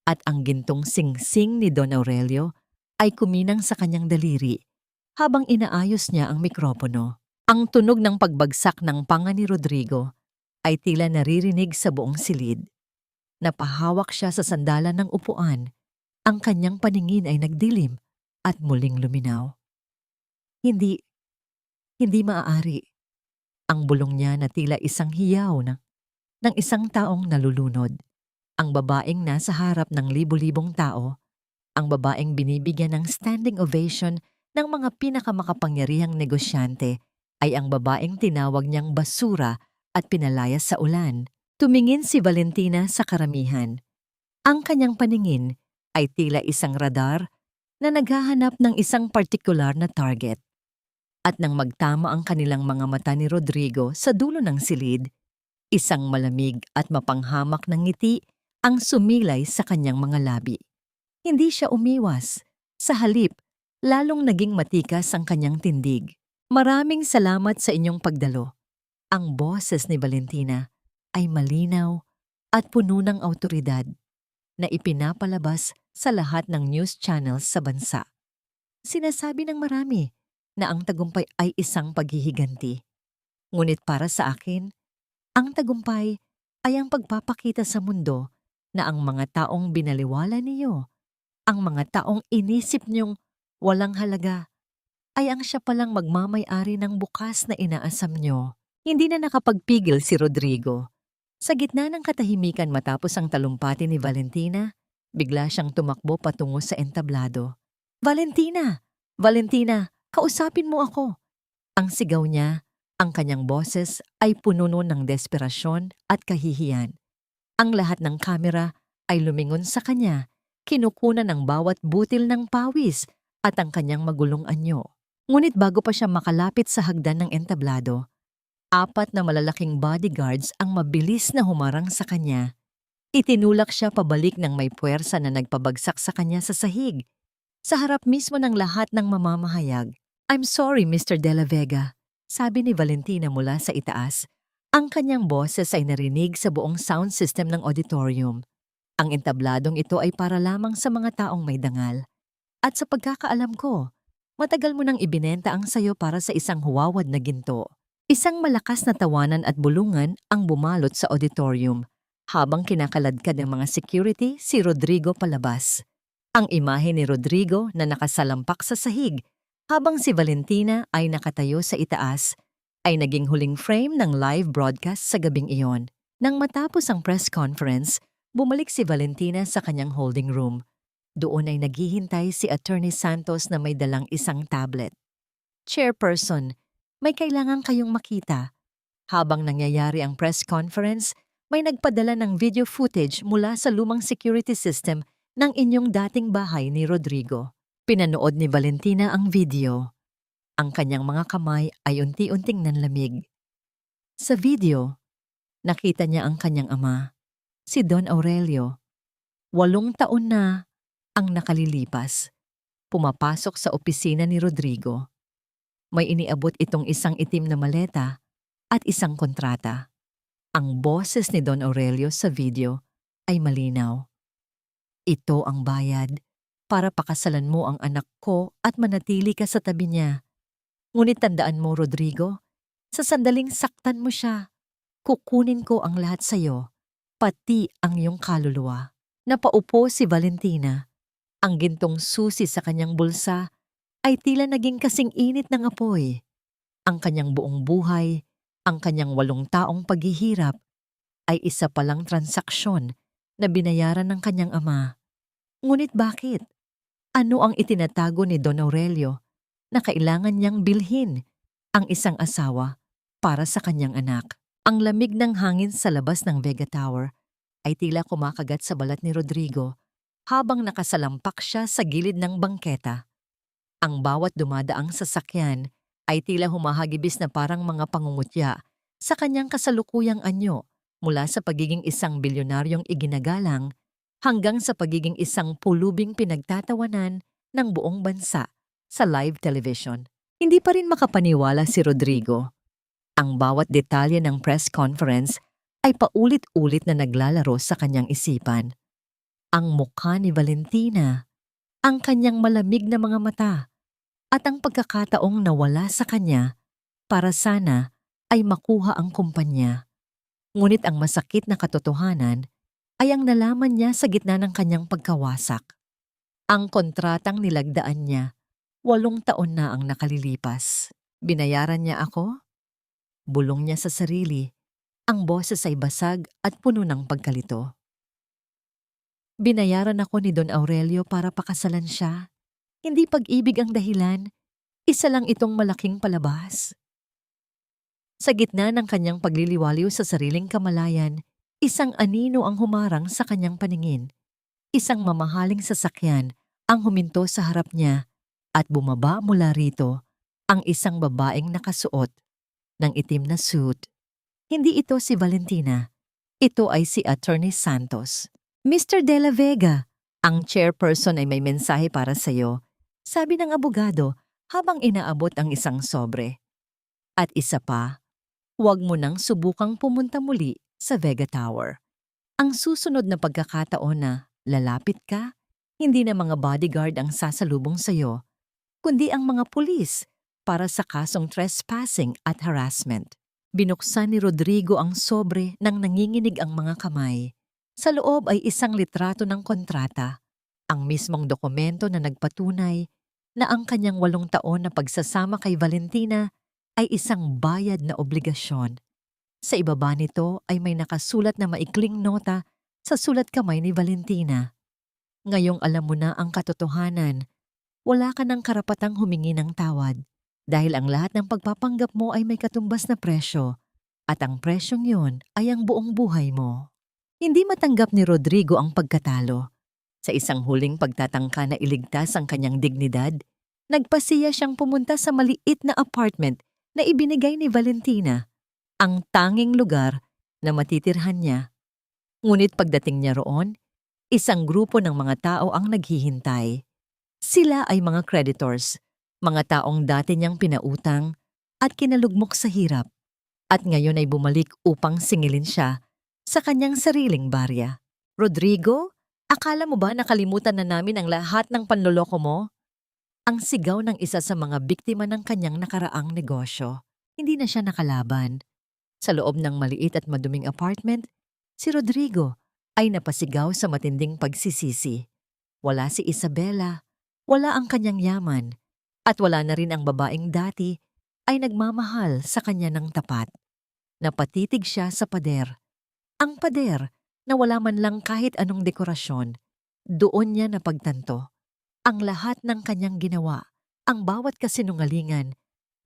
at ang gintong singsing ni Don Aurelio ay kuminang sa kanyang daliri habang inaayos niya ang mikropono. Ang tunog ng pagbagsak ng panga ni Rodrigo ay tila naririnig sa buong silid. Napahawak siya sa sandalan ng upuan. Ang kanyang paningin ay nagdilim at muling luminaw. Hindi maaari. Ang bulong niya na tila isang hiyaw ng isang taong nalulunod. Ang babaeng nasa harap ng libu-libong tao, ang babaeng binibigyan ng standing ovation ng mga pinakamakapangyarihang negosyante, ay ang babaeng tinawag niyang basura at pinalayas sa ulan. Tumingin si Valentina sa karamihan. Ang kanyang paningin ay tila isang radar na naghahanap ng isang partikular na target. At nang magtama ang kanilang mga mata ni Rodrigo sa dulo ng silid, isang malamig at mapanghamak na ngiti ang sumilay sa kanyang mga labi. Hindi siya umiwas. Sa halip, lalong naging matikas ang kanyang tindig. Maraming salamat sa inyong pagdalo. Ang boses ni Valentina ay malinaw at puno ng awtoridad na ipinapalabas sa lahat ng news channels sa bansa. Sinasabi ng marami na ang tagumpay ay isang paghihiganti. Ngunit para sa akin, ang tagumpay ay ang pagpapakita sa mundo na ang mga taong binaliwala niyo, ang mga taong inisip niyong walang halaga, ay ang siya palang magmamay-ari ng bukas na inaasam niyo. Hindi na nakapagpigil si Rodrigo. Sa gitna ng katahimikan matapos ang talumpati ni Valentina, bigla siyang tumakbo patungo sa entablado. Valentina! Valentina! Kausapin mo ako! Ang sigaw niya, ang kanyang boses ay puno ng desperasyon at kahihiyan. Ang lahat ng kamera ay lumingon sa kanya, kinukunan ng bawat butil ng pawis at ang kanyang magulong anyo. Ngunit bago pa siya makalapit sa hagdan ng entablado, 4 na malalaking bodyguards ang mabilis na humarang sa kanya. Itinulak siya pabalik ng may puwersa na nagpabagsak sa kanya sa sahig, sa harap mismo ng lahat ng mamamahayag. "I'm sorry, Mr. De La Vega," sabi ni Valentina mula sa itaas. Ang kanyang boses ay narinig sa buong sound system ng auditorium. Ang entabladong ito ay para lamang sa mga taong may dangal. At sa pagkakaalam ko, matagal mo nang ibinenta ang sayo para sa isang huwawad na ginto. Isang malakas na tawanan at bulungan ang bumalot sa auditorium habang kinakaladkad ng mga security si Rodrigo palabas. Ang imahe ni Rodrigo na nakasalampak sa sahig habang si Valentina ay nakatayo sa itaas ay naging huling frame ng live broadcast sa gabing iyon. Nang matapos ang press conference, bumalik si Valentina sa kanyang holding room. Doon ay naghihintay si Attorney Santos na may dalang isang tablet. Chairperson, may kailangan kayong makita. Habang nangyayari ang press conference, may nagpadala ng video footage mula sa lumang security system ng inyong dating bahay ni Rodrigo. Pinanood ni Valentina ang video. Ang kanyang mga kamay ay unti-unting nanlamig. Sa video, nakita niya ang kanyang ama, si Don Aurelio. 8 taon na ang nakalilipas. Pumapasok sa opisina ni Rodrigo. May iniabot itong isang itim na maleta at isang kontrata. Ang boses ni Don Aurelio sa video ay malinaw. Ito ang bayad para pakasalan mo ang anak ko at manatili ka sa tabi niya. Ngunit tandaan mo, Rodrigo, sa sandaling saktan mo siya, kukunin ko ang lahat sa'yo, pati ang iyong kaluluwa. Napaupo si Valentina. Ang gintong susi sa kanyang bulsa ay tila naging kasing init ng apoy. Ang kanyang buong buhay, ang kanyang 8 taong paghihirap, ay isa palang transaksyon na binayaran ng kanyang ama. Ngunit bakit? Ano ang itinatago ni Don Aurelio na kailangan niyang bilhin ang isang asawa para sa kanyang anak? Ang lamig ng hangin sa labas ng Vega Tower ay tila kumakagat sa balat ni Rodrigo habang nakasalampak siya sa gilid ng bangketa. Ang bawat dumadaang sasakyan ay tila humahagibis na parang mga pangungutya sa kanyang kasalukuyang anyo mula sa pagiging isang bilyonaryong iginagalang hanggang sa pagiging isang pulubing pinagtatawanan ng buong bansa sa live television. Hindi pa rin makapaniwala si Rodrigo. Ang bawat detalye ng press conference ay paulit-ulit na naglalaro sa kanyang isipan. Ang mukha ni Valentina, ang kanyang malamig na mga mata, at ang pagkakataong nawala sa kanya para sana ay makuha ang kumpanya. Ngunit ang masakit na katotohanan ay ang nalaman niya sa gitna ng kanyang pagkawasak. Ang kontratang nilagdaan niya, 8 taon na ang nakalilipas. Binayaran niya ako? Bulong niya sa sarili. Ang boses ay basag at puno ng pagkalito. Binayaran ako ni Don Aurelio para pakasalan siya. Hindi pag-ibig ang dahilan, isa lang itong malaking palabas. Sa gitna ng kanyang pagliliwaliw sa sariling kamalayan, isang anino ang humarang sa kanyang paningin. Isang mamahaling sasakyan ang huminto sa harap niya at bumaba mula rito ang isang babaeng nakasuot ng itim na suit. Hindi ito si Valentina. Ito ay si Attorney Santos. Mr. De La Vega, ang chairperson ay may mensahe para sa iyo, sabi ng abogado habang inaabot ang isang sobre. At isa pa, huwag mo nang subukang pumunta muli sa Vega Tower. Ang susunod na pagkakataon na lalapit ka, hindi na mga bodyguard ang sasalubong sa iyo, kundi ang mga pulis para sa kasong trespassing at harassment. Binuksan ni Rodrigo ang sobre nang nanginginig ang mga kamay. Sa loob ay isang litrato ng kontrata, ang mismong dokumento na nagpatunay na ang kanyang 8 taon na pagsasama kay Valentina ay isang bayad na obligasyon. Sa ibaba nito ay may nakasulat na maikling nota sa sulat kamay ni Valentina. Ngayong alam mo na ang katotohanan, wala ka ng karapatang humingi ng tawad dahil ang lahat ng pagpapanggap mo ay may katumbas na presyo at ang presyong yun ay ang buong buhay mo. Hindi matanggap ni Rodrigo ang pagkatalo. Sa isang huling pagtatangka na iligtas ang kanyang dignidad, nagpasiya siyang pumunta sa maliit na apartment na ibinigay ni Valentina, ang tanging lugar na matitirhan niya. Ngunit pagdating niya roon, isang grupo ng mga tao ang naghihintay. Sila ay mga creditors, mga taong dati niyang pinautang at kinalugmok sa hirap, at ngayon ay bumalik upang singilin siya sa kanyang sariling barya. Rodrigo, akala mo ba nakalimutan na namin ang lahat ng panloloko mo? Ang sigaw ng isa sa mga biktima ng kanyang nakaraang negosyo. hindi na siya nakalaban. Sa loob ng maliit at maduming apartment, si Rodrigo ay napasigaw sa matinding pagsisisi. Wala si Isabela, wala ang kanyang yaman, at wala na rin ang babaeng dati ay nagmamahal sa kanya ng tapat. Napatitig siya sa pader. Ang pader na wala man lang kahit anong dekorasyon, doon niya napagtanto. Ang lahat ng kanyang ginawa, ang bawat kasinungalingan,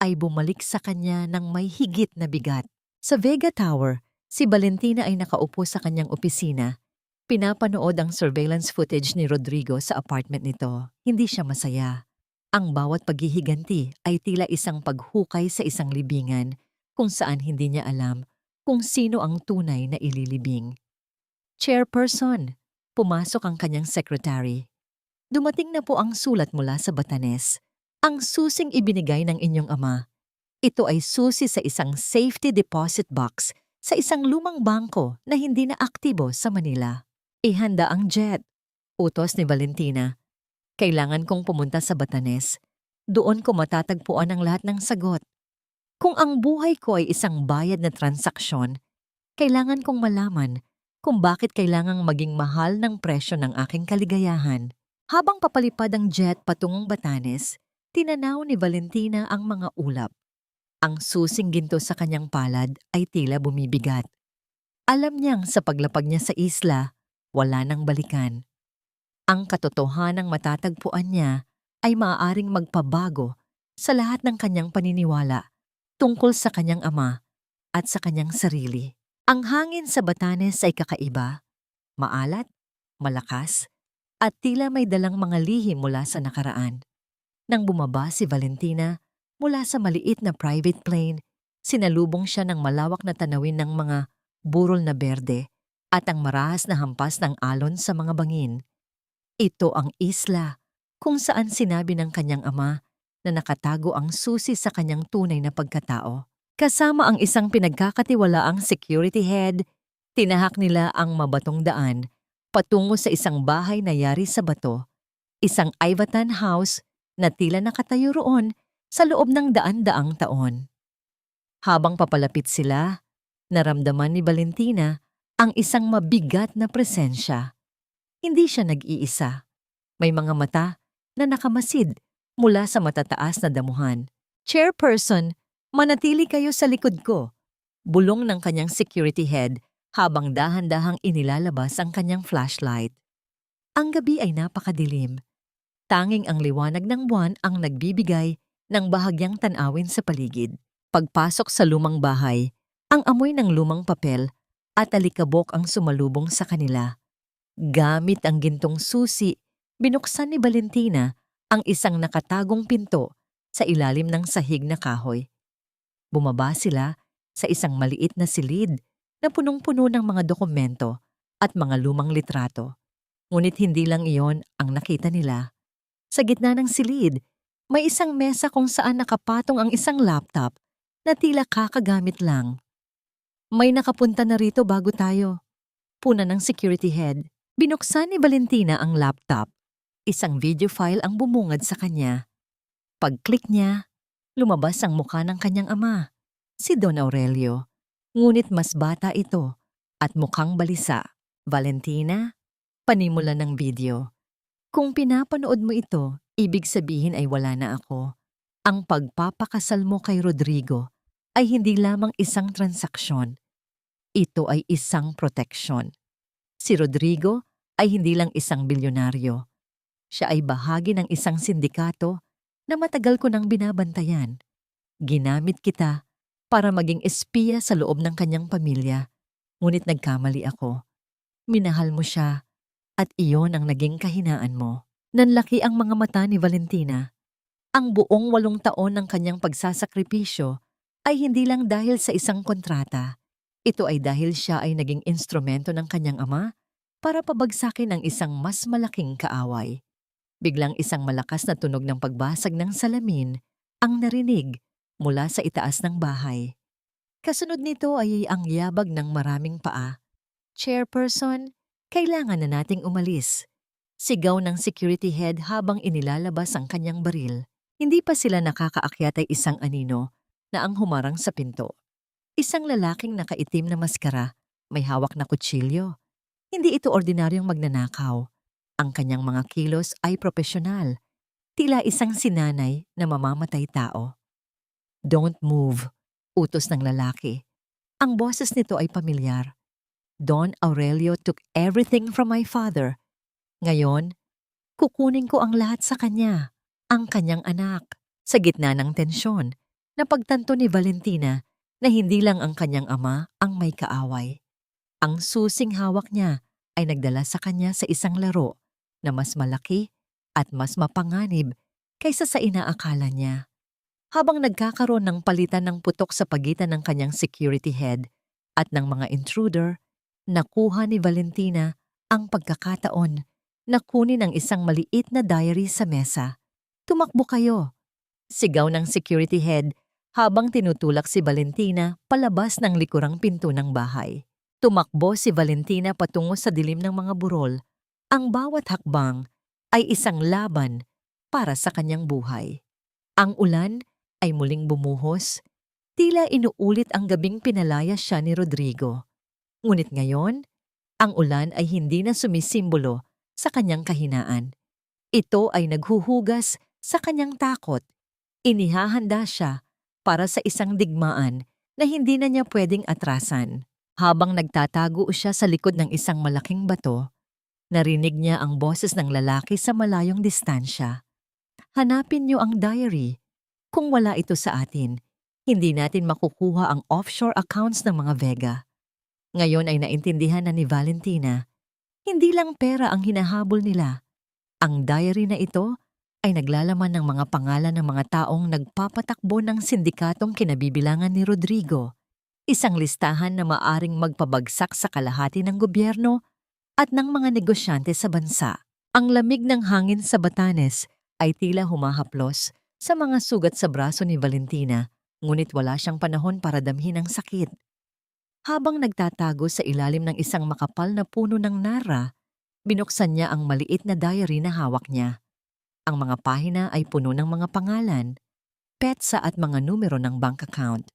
ay bumalik sa kanya ng may higit na bigat. Sa Vega Tower, si Valentina ay nakaupo sa kanyang opisina. Pinapanood ang surveillance footage ni Rodrigo sa apartment nito. Hindi siya masaya. Ang bawat paghihiganti ay tila isang paghukay sa isang libingan kung saan hindi niya alam kung sino ang tunay na ililibing. Chairperson, pumasok ang kanyang secretary. Dumating na po ang sulat mula sa Batanes. Ang susing ibinigay ng inyong ama. Ito ay susi sa isang safety deposit box sa isang lumang bangko na hindi na aktibo sa Manila. Ihanda ang jet. Utos ni Valentina. Kailangan kong pumunta sa Batanes. Doon ko matatagpuan ang lahat ng sagot. Kung ang buhay ko ay isang bayad na transaksyon, kailangan kong malaman kung bakit kailangang maging mahal ng presyo ng aking kaligayahan. Habang papalipad ang jet patungong Batanes, tinanaw ni Valentina ang mga ulap. Ang susing ginto sa kanyang palad ay tila bumibigat. Alam niyang sa paglapag niya sa isla, wala nang balikan. Ang katotohanang matatagpuan niya ay maaaring magpabago sa lahat ng kanyang paniniwala tungkol sa kanyang ama at sa kanyang sarili. Ang hangin sa Batanes ay kakaiba, maalat, malakas, at tila may dalang mga lihim mula sa nakaraan. Nang bumaba si Valentina mula sa maliit na private plane, sinalubong siya ng malawak na tanawin ng mga burol na berde at ang marahas na hampas ng alon sa mga bangin. Ito ang isla kung saan sinabi ng kanyang ama na nakatago ang susi sa kanyang tunay na pagkatao. Kasama ang isang pinagkakatiwalaang security head, tinahak nila ang mabatong daan patungo sa isang bahay na yari sa bato, isang Ivatan house na tila nakatayo roon sa loob ng daan-daang taon. Habang papalapit sila, naramdaman ni Valentina ang isang mabigat na presensya. Hindi siya nag-iisa. May mga mata na nakamasid mula sa matataas na damuhan. Chairperson, manatili kayo sa likod ko. Bulong ng kanyang security head habang dahan-dahang inilalabas ang kanyang flashlight. Ang gabi ay napakadilim. Tanging ang liwanag ng buwan ang nagbibigay ng bahagyang tanawin sa paligid. Pagpasok sa lumang bahay, ang amoy ng lumang papel at alikabok ang sumalubong sa kanila. Gamit ang gintong susi, binuksan ni Valentina ang isang nakatagong pinto sa ilalim ng sahig na kahoy. Bumaba sila sa isang maliit na silid na punong-puno ng mga dokumento at mga lumang litrato. Ngunit hindi lang iyon ang nakita nila. Sa gitna ng silid, may isang mesa kung saan nakapatong ang isang laptop na tila kakagamit lang. May nakapunta na rito bago tayo. Puna ng security head. Binuksan ni Valentina ang laptop. Isang video file ang bumungad sa kanya. Pag-click niya, lumabas ang mukha ng kanyang ama, si Don Aurelio. Ngunit mas bata ito at mukhang balisa. Valentina, panimula ng video. Kung pinapanood mo ito, ibig sabihin ay wala na ako. Ang pagpapakasal mo kay Rodrigo ay hindi lamang isang transaksyon. Ito ay isang proteksyon. Si Rodrigo ay hindi lang isang bilyonaryo. Siya ay bahagi ng isang sindikato na matagal ko nang binabantayan. Ginamit kita para maging espiya sa loob ng kanyang pamilya, ngunit nagkamali ako. Minahal mo siya at iyon ang naging kahinaan mo. Nanlaki ang mga mata ni Valentina. Ang buong 8 taon ng kanyang pagsasakripisyo ay hindi lang dahil sa isang kontrata. Ito ay dahil siya ay naging instrumento ng kanyang ama para pabagsakin ang isang mas malaking kaaway. Biglang isang malakas na tunog ng pagbasag ng salamin ang narinig mula sa itaas ng bahay. Kasunod nito ay ang yabag ng maraming paa. Chairperson, kailangan na nating umalis. Sigaw ng security head habang inilalabas ang kanyang baril. Hindi pa sila nakakaakyat ay isang anino na ang humarang sa pinto. Isang lalaking nakaitim na maskara, may hawak na kutsilyo. Hindi ito ordinaryong magnanakaw. Ang kanyang mga kilos ay propesyonal. Tila isang sinanay na mamamatay tao. "Don't move," utos ng lalaki. Ang boses nito ay pamilyar. "Don Aurelio took everything from my father. Ngayon, kukunin ko ang lahat sa kanya, ang kanyang anak." Sa gitna ng tensyon, napagtanto ni Valentina na hindi lang ang kanyang ama ang may kaaway. Ang susing hawak niya ay nagdala sa kanya sa isang laro na mas malaki at mas mapanganib kaysa sa inaakala niya. Habang nagkakaroon ng palitan ng putok sa pagitan ng kanyang security head at ng mga intruder, nakuha ni Valentina ang pagkakataon na kunin ang isang maliit na diary sa mesa. "Tumakbo kayo!" sigaw ng security head habang tinutulak si Valentina palabas ng likurang pinto ng bahay. Tumakbo si Valentina patungo sa dilim ng mga burol. Ang bawat hakbang ay isang laban para sa kanyang buhay. Ang ulan ay muling bumuhos, tila inuulit ang gabing pinalaya siya ni Rodrigo. Ngunit ngayon, ang ulan ay hindi na sumisimbolo sa kanyang kahinaan. Ito ay naghuhugas sa kanyang takot. Inihahanda siya para sa isang digmaan na hindi na niya pwedeng atrasan. Habang nagtatago siya sa likod ng isang malaking bato, narinig niya ang boses ng lalaki sa malayong distansya. "Hanapin niyo ang diary. Kung wala ito sa atin, hindi natin makukuha ang offshore accounts ng mga Vega." Ngayon ay naintindihan na ni Valentina, hindi lang pera ang hinahabol nila. Ang diary na ito ay naglalaman ng mga pangalan ng mga taong nagpapatakbo ng sindikatong kinabibilangan ni Rodrigo. Isang listahan na maaring magpabagsak sa kalahati ng gobyerno at ng mga negosyante sa bansa. Ang lamig ng hangin sa Batanes ay tila humahaplos sa mga sugat sa braso ni Valentina, ngunit wala siyang panahon para damhin ang sakit. Habang nagtatago sa ilalim ng isang makapal na puno ng nara, binuksan niya ang maliit na diary na hawak niya. Ang mga pahina ay puno ng mga pangalan, petsa at mga numero ng bank account.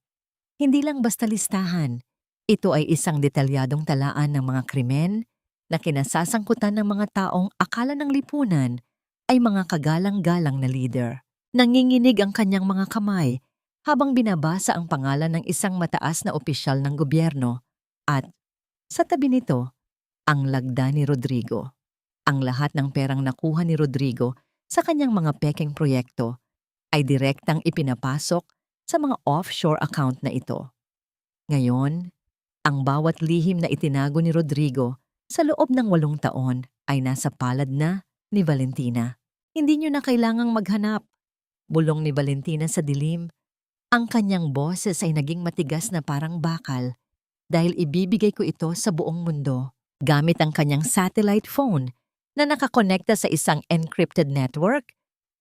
Hindi lang basta listahan, ito ay isang detalyadong talaan ng mga krimen na kinasasangkutan ng mga taong akala ng lipunan ay mga kagalang-galang na leader. Nanginginig ang kanyang mga kamay habang binabasa ang pangalan ng isang mataas na opisyal ng gobyerno at, sa tabi nito, ang lagda ni Rodrigo. Ang lahat ng perang nakuha ni Rodrigo sa kanyang mga pekeng proyekto ay direktang ipinapasok sa mga offshore account na ito. Ngayon, ang bawat lihim na itinago ni Rodrigo sa loob ng 8 taon ay nasa palad na ni Valentina. "Hindi niyo na kailangang maghanap," bulong ni Valentina sa dilim. Ang kanyang boses ay naging matigas na parang bakal dahil ibibigay ko ito sa buong mundo gamit ang kanyang satellite phone na nakakonekta sa isang encrypted network.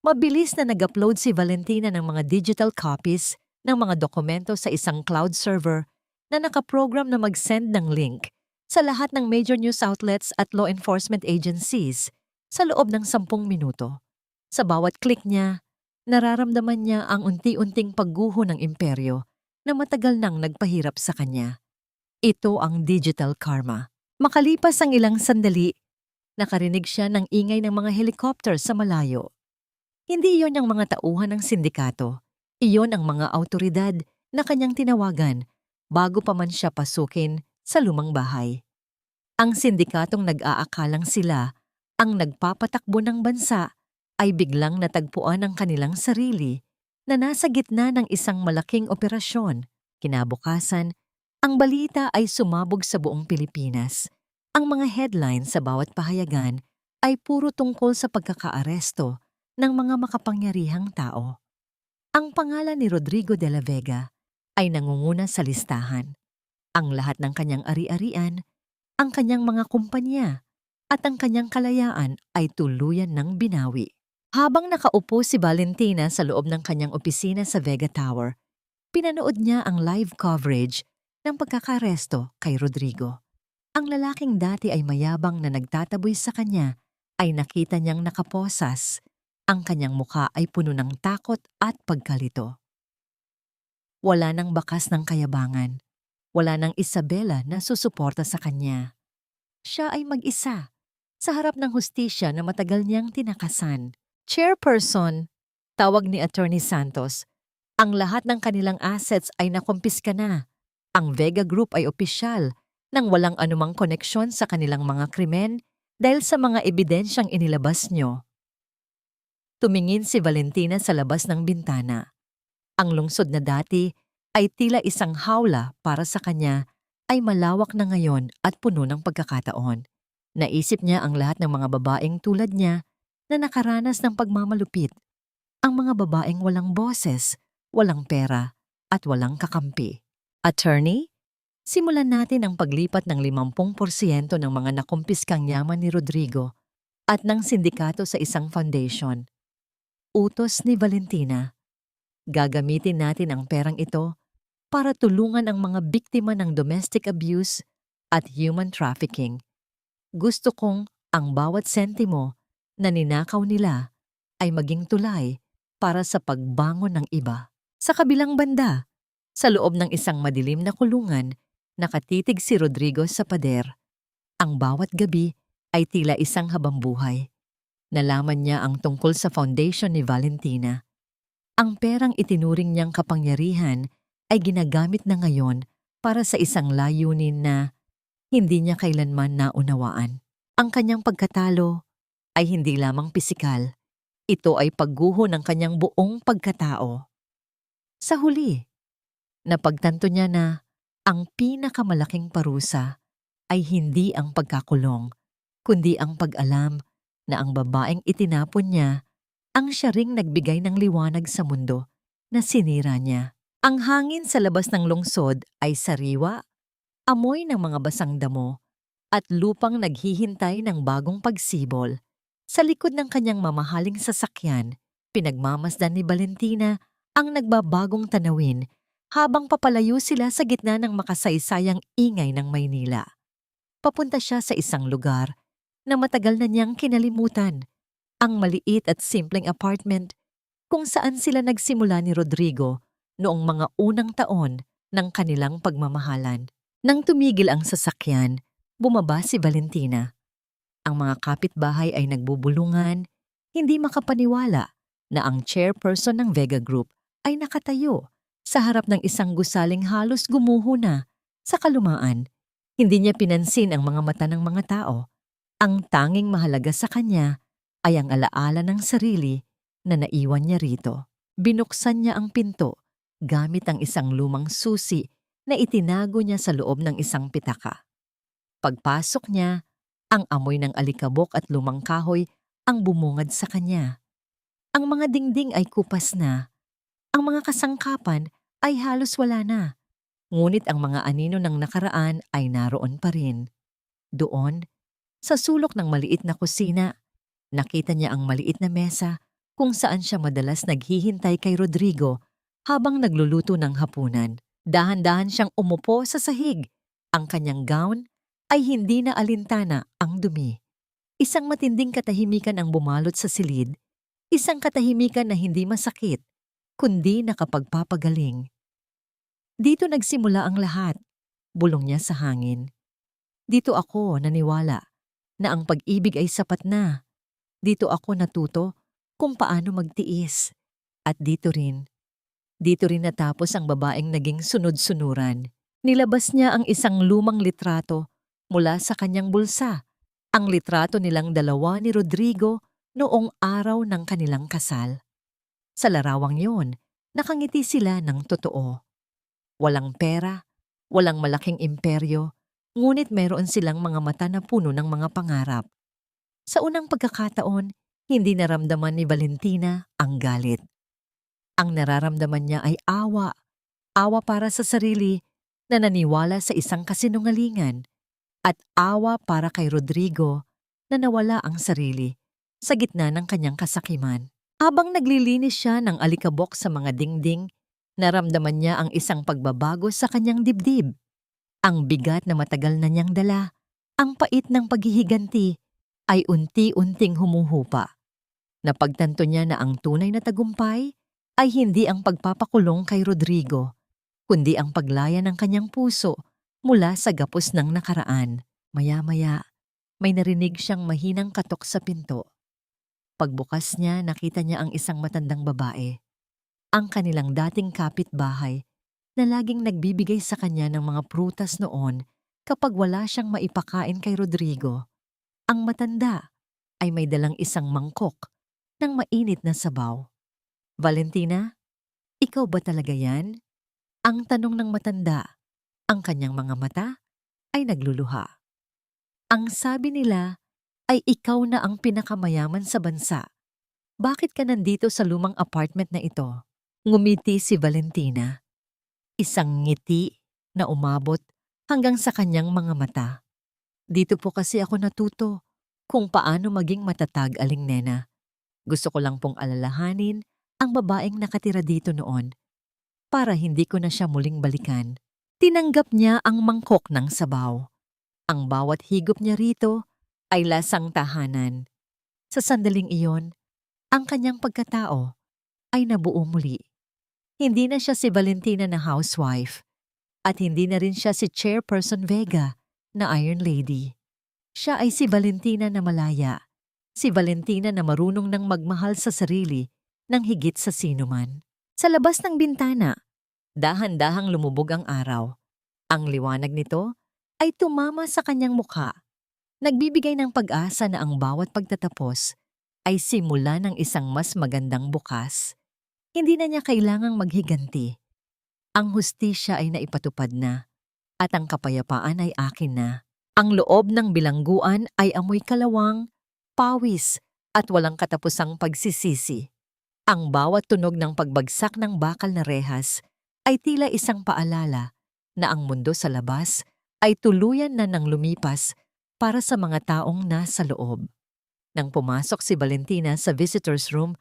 Mabilis na nag-upload si Valentina ng mga digital copies ng mga dokumento sa isang cloud server na nakaprogram na mag-send ng link sa lahat ng major news outlets at law enforcement agencies sa loob ng 10 minuto. Sa bawat click niya, nararamdaman niya ang unti-unting pagguho ng imperyo na matagal nang nagpahirap sa kanya. Ito ang digital karma. Makalipas ang ilang sandali, nakarinig siya ng ingay ng mga helicopter sa malayo. Hindi iyon ang mga tauhan ng sindikato. Iyon ang mga awtoridad na kanyang tinawagan bago pa man siya pasukin sa lumang bahay. Ang sindikatong nag-aakalang sila ang nagpapatakbo ng bansa ay biglang natagpuan ang kanilang sarili na nasa gitna ng isang malaking operasyon. Kinabukasan, ang balita ay sumabog sa buong Pilipinas. Ang mga headlines sa bawat pahayagan ay puro tungkol sa pagkakaaresto ng mga makapangyarihang tao. Ang pangalan ni Rodrigo de la Vega ay nangunguna sa listahan. Ang lahat ng kanyang ari-arian, ang kanyang mga kumpanya, at ang kanyang kalayaan ay tuluyan ng binawi. Habang nakaupo si Valentina sa loob ng kanyang opisina sa Vega Tower, pinanood niya ang live coverage ng pagkakaresto kay Rodrigo. Ang lalaking dati ay mayabang na nagtataboy sa kanya ay nakita niyang nakaposas. Ang kanyang mukha ay puno ng takot at pagkalito. Wala nang bakas ng kayabangan. Wala nang Isabela na susuporta sa kanya. Siya ay mag-isa sa harap ng hustisya na matagal niyang tinakasan. Chairperson, tawag ni Attorney Santos, ang lahat ng kanilang assets ay nakumpiska na. Ang Vega Group ay opisyal nang walang anumang koneksyon sa kanilang mga krimen dahil sa mga ebidensyang inilabas nyo. Tumingin si Valentina sa labas ng bintana. Ang lungsod na dati ay tila isang hawla para sa kanya ay malawak na ngayon at puno ng pagkakataon. Naisip niya ang lahat ng mga babaeng tulad niya na nakaranas ng pagmamalupit. Ang mga babaeng walang boses, walang pera, at walang kakampi. Attorney, simulan natin ang paglipat ng 50% ng mga nakumpiskang yaman ni Rodrigo at ng sindikato sa isang foundation. Utos ni Valentina. Gagamitin natin ang perang ito para tulungan ang mga biktima ng domestic abuse at human trafficking. Gusto kong ang bawat sentimo na ninakaw nila ay maging tulay para sa pagbangon ng iba. Sa kabilang banda, sa loob ng isang madilim na kulungan, nakatitig si Rodrigo sa pader. Ang bawat gabi ay tila isang habambuhay. Nalaman niya ang tungkol sa foundation ni Valentina. Ang perang itinuring niyang kapangyarihan ay ginagamit na ngayon para sa isang layunin na hindi niya kailanman naunawaan. Ang kanyang pagkatalo ay hindi lamang pisikal. Ito ay pagguho ng kanyang buong pagkatao. Sa huli, napagtanto niya na ang pinakamalaking parusa ay hindi ang pagkakulong, kundi ang pag-alam na ang babaeng itinapon niya ang siya ring nagbigay ng liwanag sa mundo na sinira niya. Ang hangin sa labas ng lungsod ay sariwa, amoy ng mga basang damo, at lupang naghihintay ng bagong pagsibol. Sa likod ng kanyang mamahaling sasakyan, pinagmamasdan ni Valentina ang nagbabagong tanawin habang papalayo sila sa gitna ng makasaysayang ingay ng Maynila. Papunta siya sa isang lugar na matagal na niyang kinalimutan, ang maliit at simpleng apartment kung saan sila nagsimula ni Rodrigo noong mga unang taon ng kanilang pagmamahalan. Nang tumigil ang sasakyan, bumaba si Valentina. Ang mga kapitbahay ay nagbubulungan, hindi makapaniwala na ang chairperson ng Vega Group ay nakatayo sa harap ng isang gusaling halos gumuho na. Sa kalumaan, hindi niya pinansin ang mga mata ng mga tao. Ang tanging mahalaga sa kanya ay ang alaala ng sarili na naiwan niya rito. Binuksan niya ang pinto gamit ang isang lumang susi na itinago niya sa loob ng isang pitaka. Pagpasok niya, ang amoy ng alikabok at lumang kahoy ang bumungad sa kanya. Ang mga dingding ay kupas na. Ang mga kasangkapan ay halos wala na. Ngunit ang mga anino ng nakaraan ay naroon pa rin. Doon, sa sulok ng maliit na kusina, nakita niya ang maliit na mesa kung saan siya madalas naghihintay kay Rodrigo habang nagluluto ng hapunan. Dahan-dahan siyang umupo sa sahig. Ang kanyang gown ay hindi na alintana ang dumi. Isang matinding katahimikan ang bumalot sa silid, isang katahimikan na hindi masakit, kundi nakapagpapagaling. Dito nagsimula ang lahat, bulong niya sa hangin. Dito ako naniwala na ang pag-ibig ay sapat na. Dito ako natuto kung paano magtiis. At dito rin natapos ang babaeng naging sunod-sunuran. Nilabas niya ang isang lumang litrato mula sa kanyang bulsa. Ang litrato nilang dalawa ni Rodrigo noong araw ng kanilang kasal. Sa larawang yon, nakangiti sila ng totoo. Walang pera, walang malaking imperyo, ngunit meron silang mga mata na puno ng mga pangarap. Sa unang pagkakataon, hindi naramdaman ni Valentina ang galit. Ang nararamdaman niya ay awa. Awa para sa sarili na naniwala sa isang kasinungalingan at awa para kay Rodrigo na nawala ang sarili sa gitna ng kanyang kasakiman. Habang naglilinis siya ng alikabok sa mga dingding, naramdaman niya ang isang pagbabago sa kanyang dibdib. Ang bigat na matagal na niyang dala, ang pait ng paghihiganti, ay unti-unting humuhupa. Napagtanto niya na ang tunay na tagumpay ay hindi ang pagpapakulong kay Rodrigo, kundi ang paglaya ng kanyang puso mula sa gapos ng nakaraan. Maya-maya, may narinig siyang mahinang katok sa pinto. Pagbukas niya, nakita niya ang isang matandang babae, ang kanilang dating kapitbahay na laging nagbibigay sa kanya ng mga prutas noon kapag wala siyang maipakain kay Rodrigo. Ang matanda ay may dalang isang mangkok ng mainit na sabaw. Valentina, ikaw ba talaga yan? Ang tanong ng matanda. Ang kanyang mga mata ay nagluluha. Ang sabi nila ay ikaw na ang pinakamayaman sa bansa. Bakit ka nandito sa lumang apartment na ito? Ngumiti si Valentina. Isang ngiti na umabot hanggang sa kanyang mga mata. Dito po kasi ako natuto kung paano maging matatag, Aling Nena. Gusto ko lang pong alalahanin ang babaeng nakatira dito noon para hindi ko na siya muling balikan. Tinanggap niya ang mangkok ng sabaw. Ang bawat higop niya rito ay lasang tahanan. Sa sandaling iyon, ang kanyang pagkatao ay nabuo muli. Hindi na siya si Valentina na housewife at hindi na rin siya si Chairperson Vega na Iron Lady. Siya ay si Valentina na malaya, si Valentina na marunong ng magmahal sa sarili ng higit sa sinuman. Sa labas ng bintana, dahan-dahang lumubog ang araw. Ang liwanag nito ay tumama sa kanyang mukha, nagbibigay ng pag-asa na ang bawat pagtatapos ay simula ng isang mas magandang bukas. Hindi na niya kailangang maghiganti. Ang hustisya ay naipatupad na at ang kapayapaan ay akin na. Ang loob ng bilangguan ay amoy kalawang, pawis at walang katapusang pagsisisi. Ang bawat tunog ng pagbagsak ng bakal na rehas ay tila isang paalala na ang mundo sa labas ay tuluyan na nang lumipas para sa mga taong nasa loob. Nang pumasok si Valentina sa visitor's room,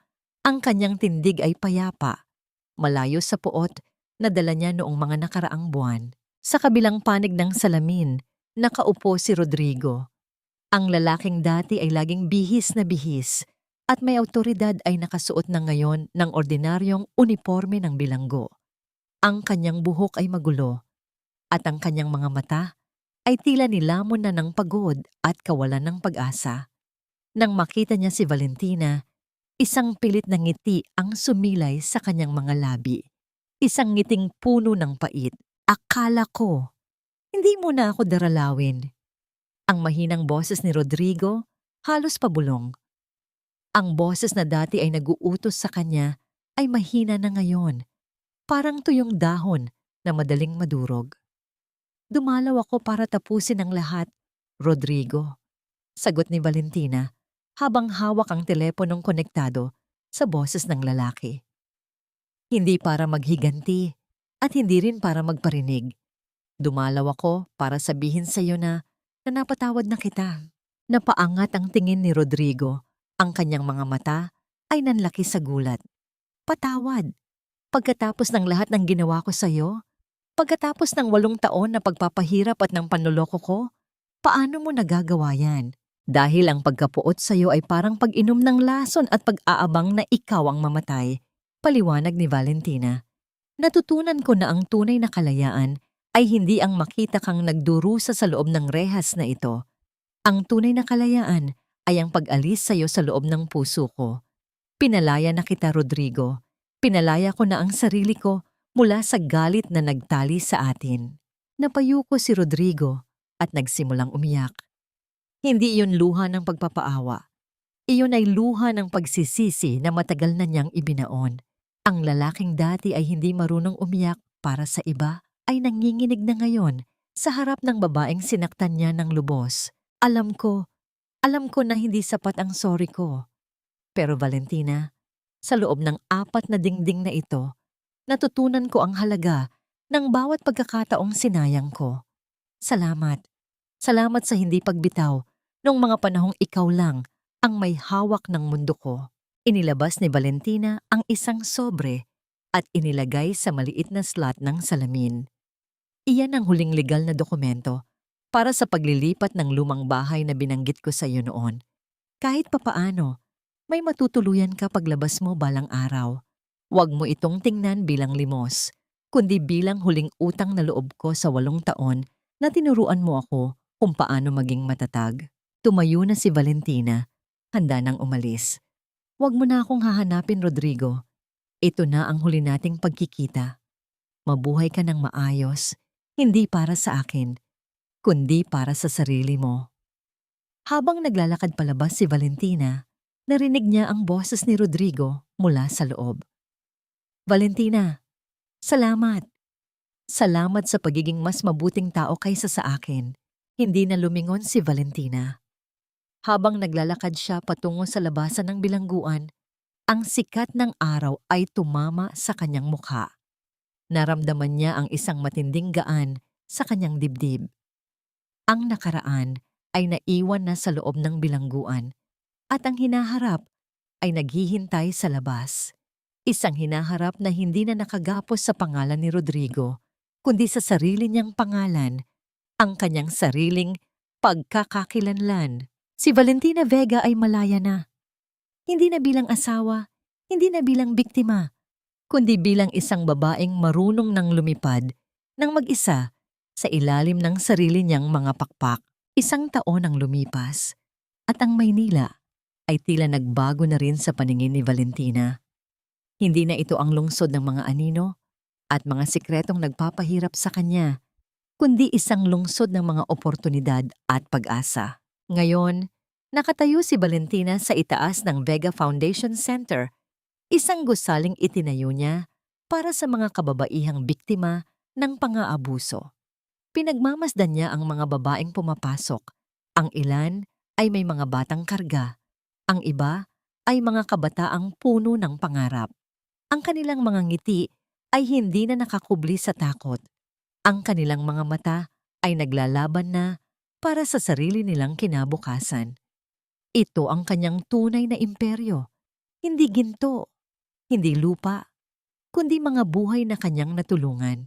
ang kanyang tindig ay payapa, malayo sa puot na dala niya noong mga nakaraang buwan. Sa kabilang panig ng salamin, nakaupo si Rodrigo. Ang lalaking dati ay laging bihis na bihis at may awtoridad ay nakasuot na ngayon ng ordinaryong uniforme ng bilanggo. Ang kanyang buhok ay magulo at ang kanyang mga mata ay tila nilamon na ng pagod at kawalan ng pag-asa. Nang makita niya si Valentina, isang pilit na ngiti ang sumilay sa kanyang mga labi. Isang ngiting puno ng pait. Akala ko, hindi mo na ako daralawin. Ang mahinang boses ni Rodrigo halos pabulong. Ang boses na dati ay nag-uutos sa kanya ay mahina na ngayon, parang tuyong dahon na madaling madurog. Dumalaw ako para tapusin ang lahat, Rodrigo. Sagot ni Valentina habang hawak ang teleponong konektado sa boses ng lalaki. Hindi para maghiganti at hindi rin para magparinig. Dumalaw ako para sabihin sa iyo na napatawad na kita. Napaangat ang tingin ni Rodrigo. Ang kanyang mga mata ay nanlaki sa gulat. Patawad? Pagkatapos ng lahat ng ginawa ko sa iyo? Pagkatapos ng 8 taon na pagpapahirap at ng panloloko ko? Paano mo nagagawa yan? Dahil ang pagkapuot sa iyo ay parang pag-inom ng lason at pag-aabang na ikaw ang mamatay, paliwanag ni Valentina. Natutunan ko na ang tunay na kalayaan ay hindi ang makita kang nagdurusa sa loob ng rehas na ito. Ang tunay na kalayaan ay ang pag-alis sa iyo sa loob ng puso ko. Pinalaya na kita, Rodrigo. Pinalaya ko na ang sarili ko mula sa galit na nagtali sa atin. Napayuko si Rodrigo at nagsimulang umiyak. Hindi iyon luha ng pagpapaawa. Iyon ay luha ng pagsisisi na matagal na niyang ibinaon. Ang lalaking dati ay hindi marunong umiyak para sa iba ay nanginginig na ngayon sa harap ng babaeng sinaktan niya ng lubos. Alam ko na hindi sapat ang sorry ko. Pero Valentina, sa loob ng 4 na dingding na ito, natutunan ko ang halaga ng bawat pagkakataong sinayang ko. Salamat. Salamat sa hindi pagbitaw noong mga panahong ikaw lang ang may hawak ng mundo ko. Inilabas ni Valentina ang isang sobre at inilagay sa maliit na slot ng salamin. Iyan ang huling legal na dokumento para sa paglilipat ng lumang bahay na binanggit ko sa iyo noon. Kahit papaano, may matutuluyan ka paglabas mo balang araw. Huwag mo itong tingnan bilang limos, kundi bilang huling utang na loob ko sa 8 taon na tinuruan mo ako kung paano maging matatag. Tumayo na si Valentina, handa nang umalis. Huwag mo na akong hahanapin, Rodrigo. Ito na ang huli nating pagkikita. Mabuhay ka ng maayos, hindi para sa akin, kundi para sa sarili mo. Habang naglalakad palabas si Valentina, narinig niya ang boses ni Rodrigo mula sa loob. Valentina, salamat. Salamat sa pagiging mas mabuting tao kaysa sa akin. Hindi na lumingon si Valentina. Habang naglalakad siya patungo sa labasan ng bilangguan, ang sikat ng araw ay tumama sa kanyang mukha. Naramdaman niya ang isang matinding gaan sa kanyang dibdib. Ang nakaraan ay naiwan na sa loob ng bilangguan at ang hinaharap ay naghihintay sa labas. Isang hinaharap na hindi na nakagapos sa pangalan ni Rodrigo, kundi sa sarili niyang pangalan, ang kanyang sariling pagkakakilanlan. Si Valentina Vega ay malaya na. Hindi na bilang asawa, hindi na bilang biktima, kundi bilang isang babaeng marunong nang lumipad ng mag-isa sa ilalim ng sarili niyang mga pakpak. 1 taon ang lumipas at ang Maynila ay tila nagbago na rin sa paningin ni Valentina. Hindi na ito ang lungsod ng mga anino at mga sikretong nagpapahirap sa kanya, kundi isang lungsod ng mga oportunidad at pag-asa. Ngayon, nakatayo si Valentina sa itaas ng Vega Foundation Center, isang gusaling itinayo niya para sa mga kababaihang biktima ng pang-aabuso. Pinagmamasdan niya ang mga babaeng pumapasok. Ang ilan ay may mga batang karga. Ang iba ay mga kabataang puno ng pangarap. Ang kanilang mga ngiti ay hindi na nakakubli sa takot. Ang kanilang mga mata ay naglalaban na para sa sarili nilang kinabukasan. Ito ang kanyang tunay na imperyo. Hindi ginto, hindi lupa, kundi mga buhay na kanyang natulungan.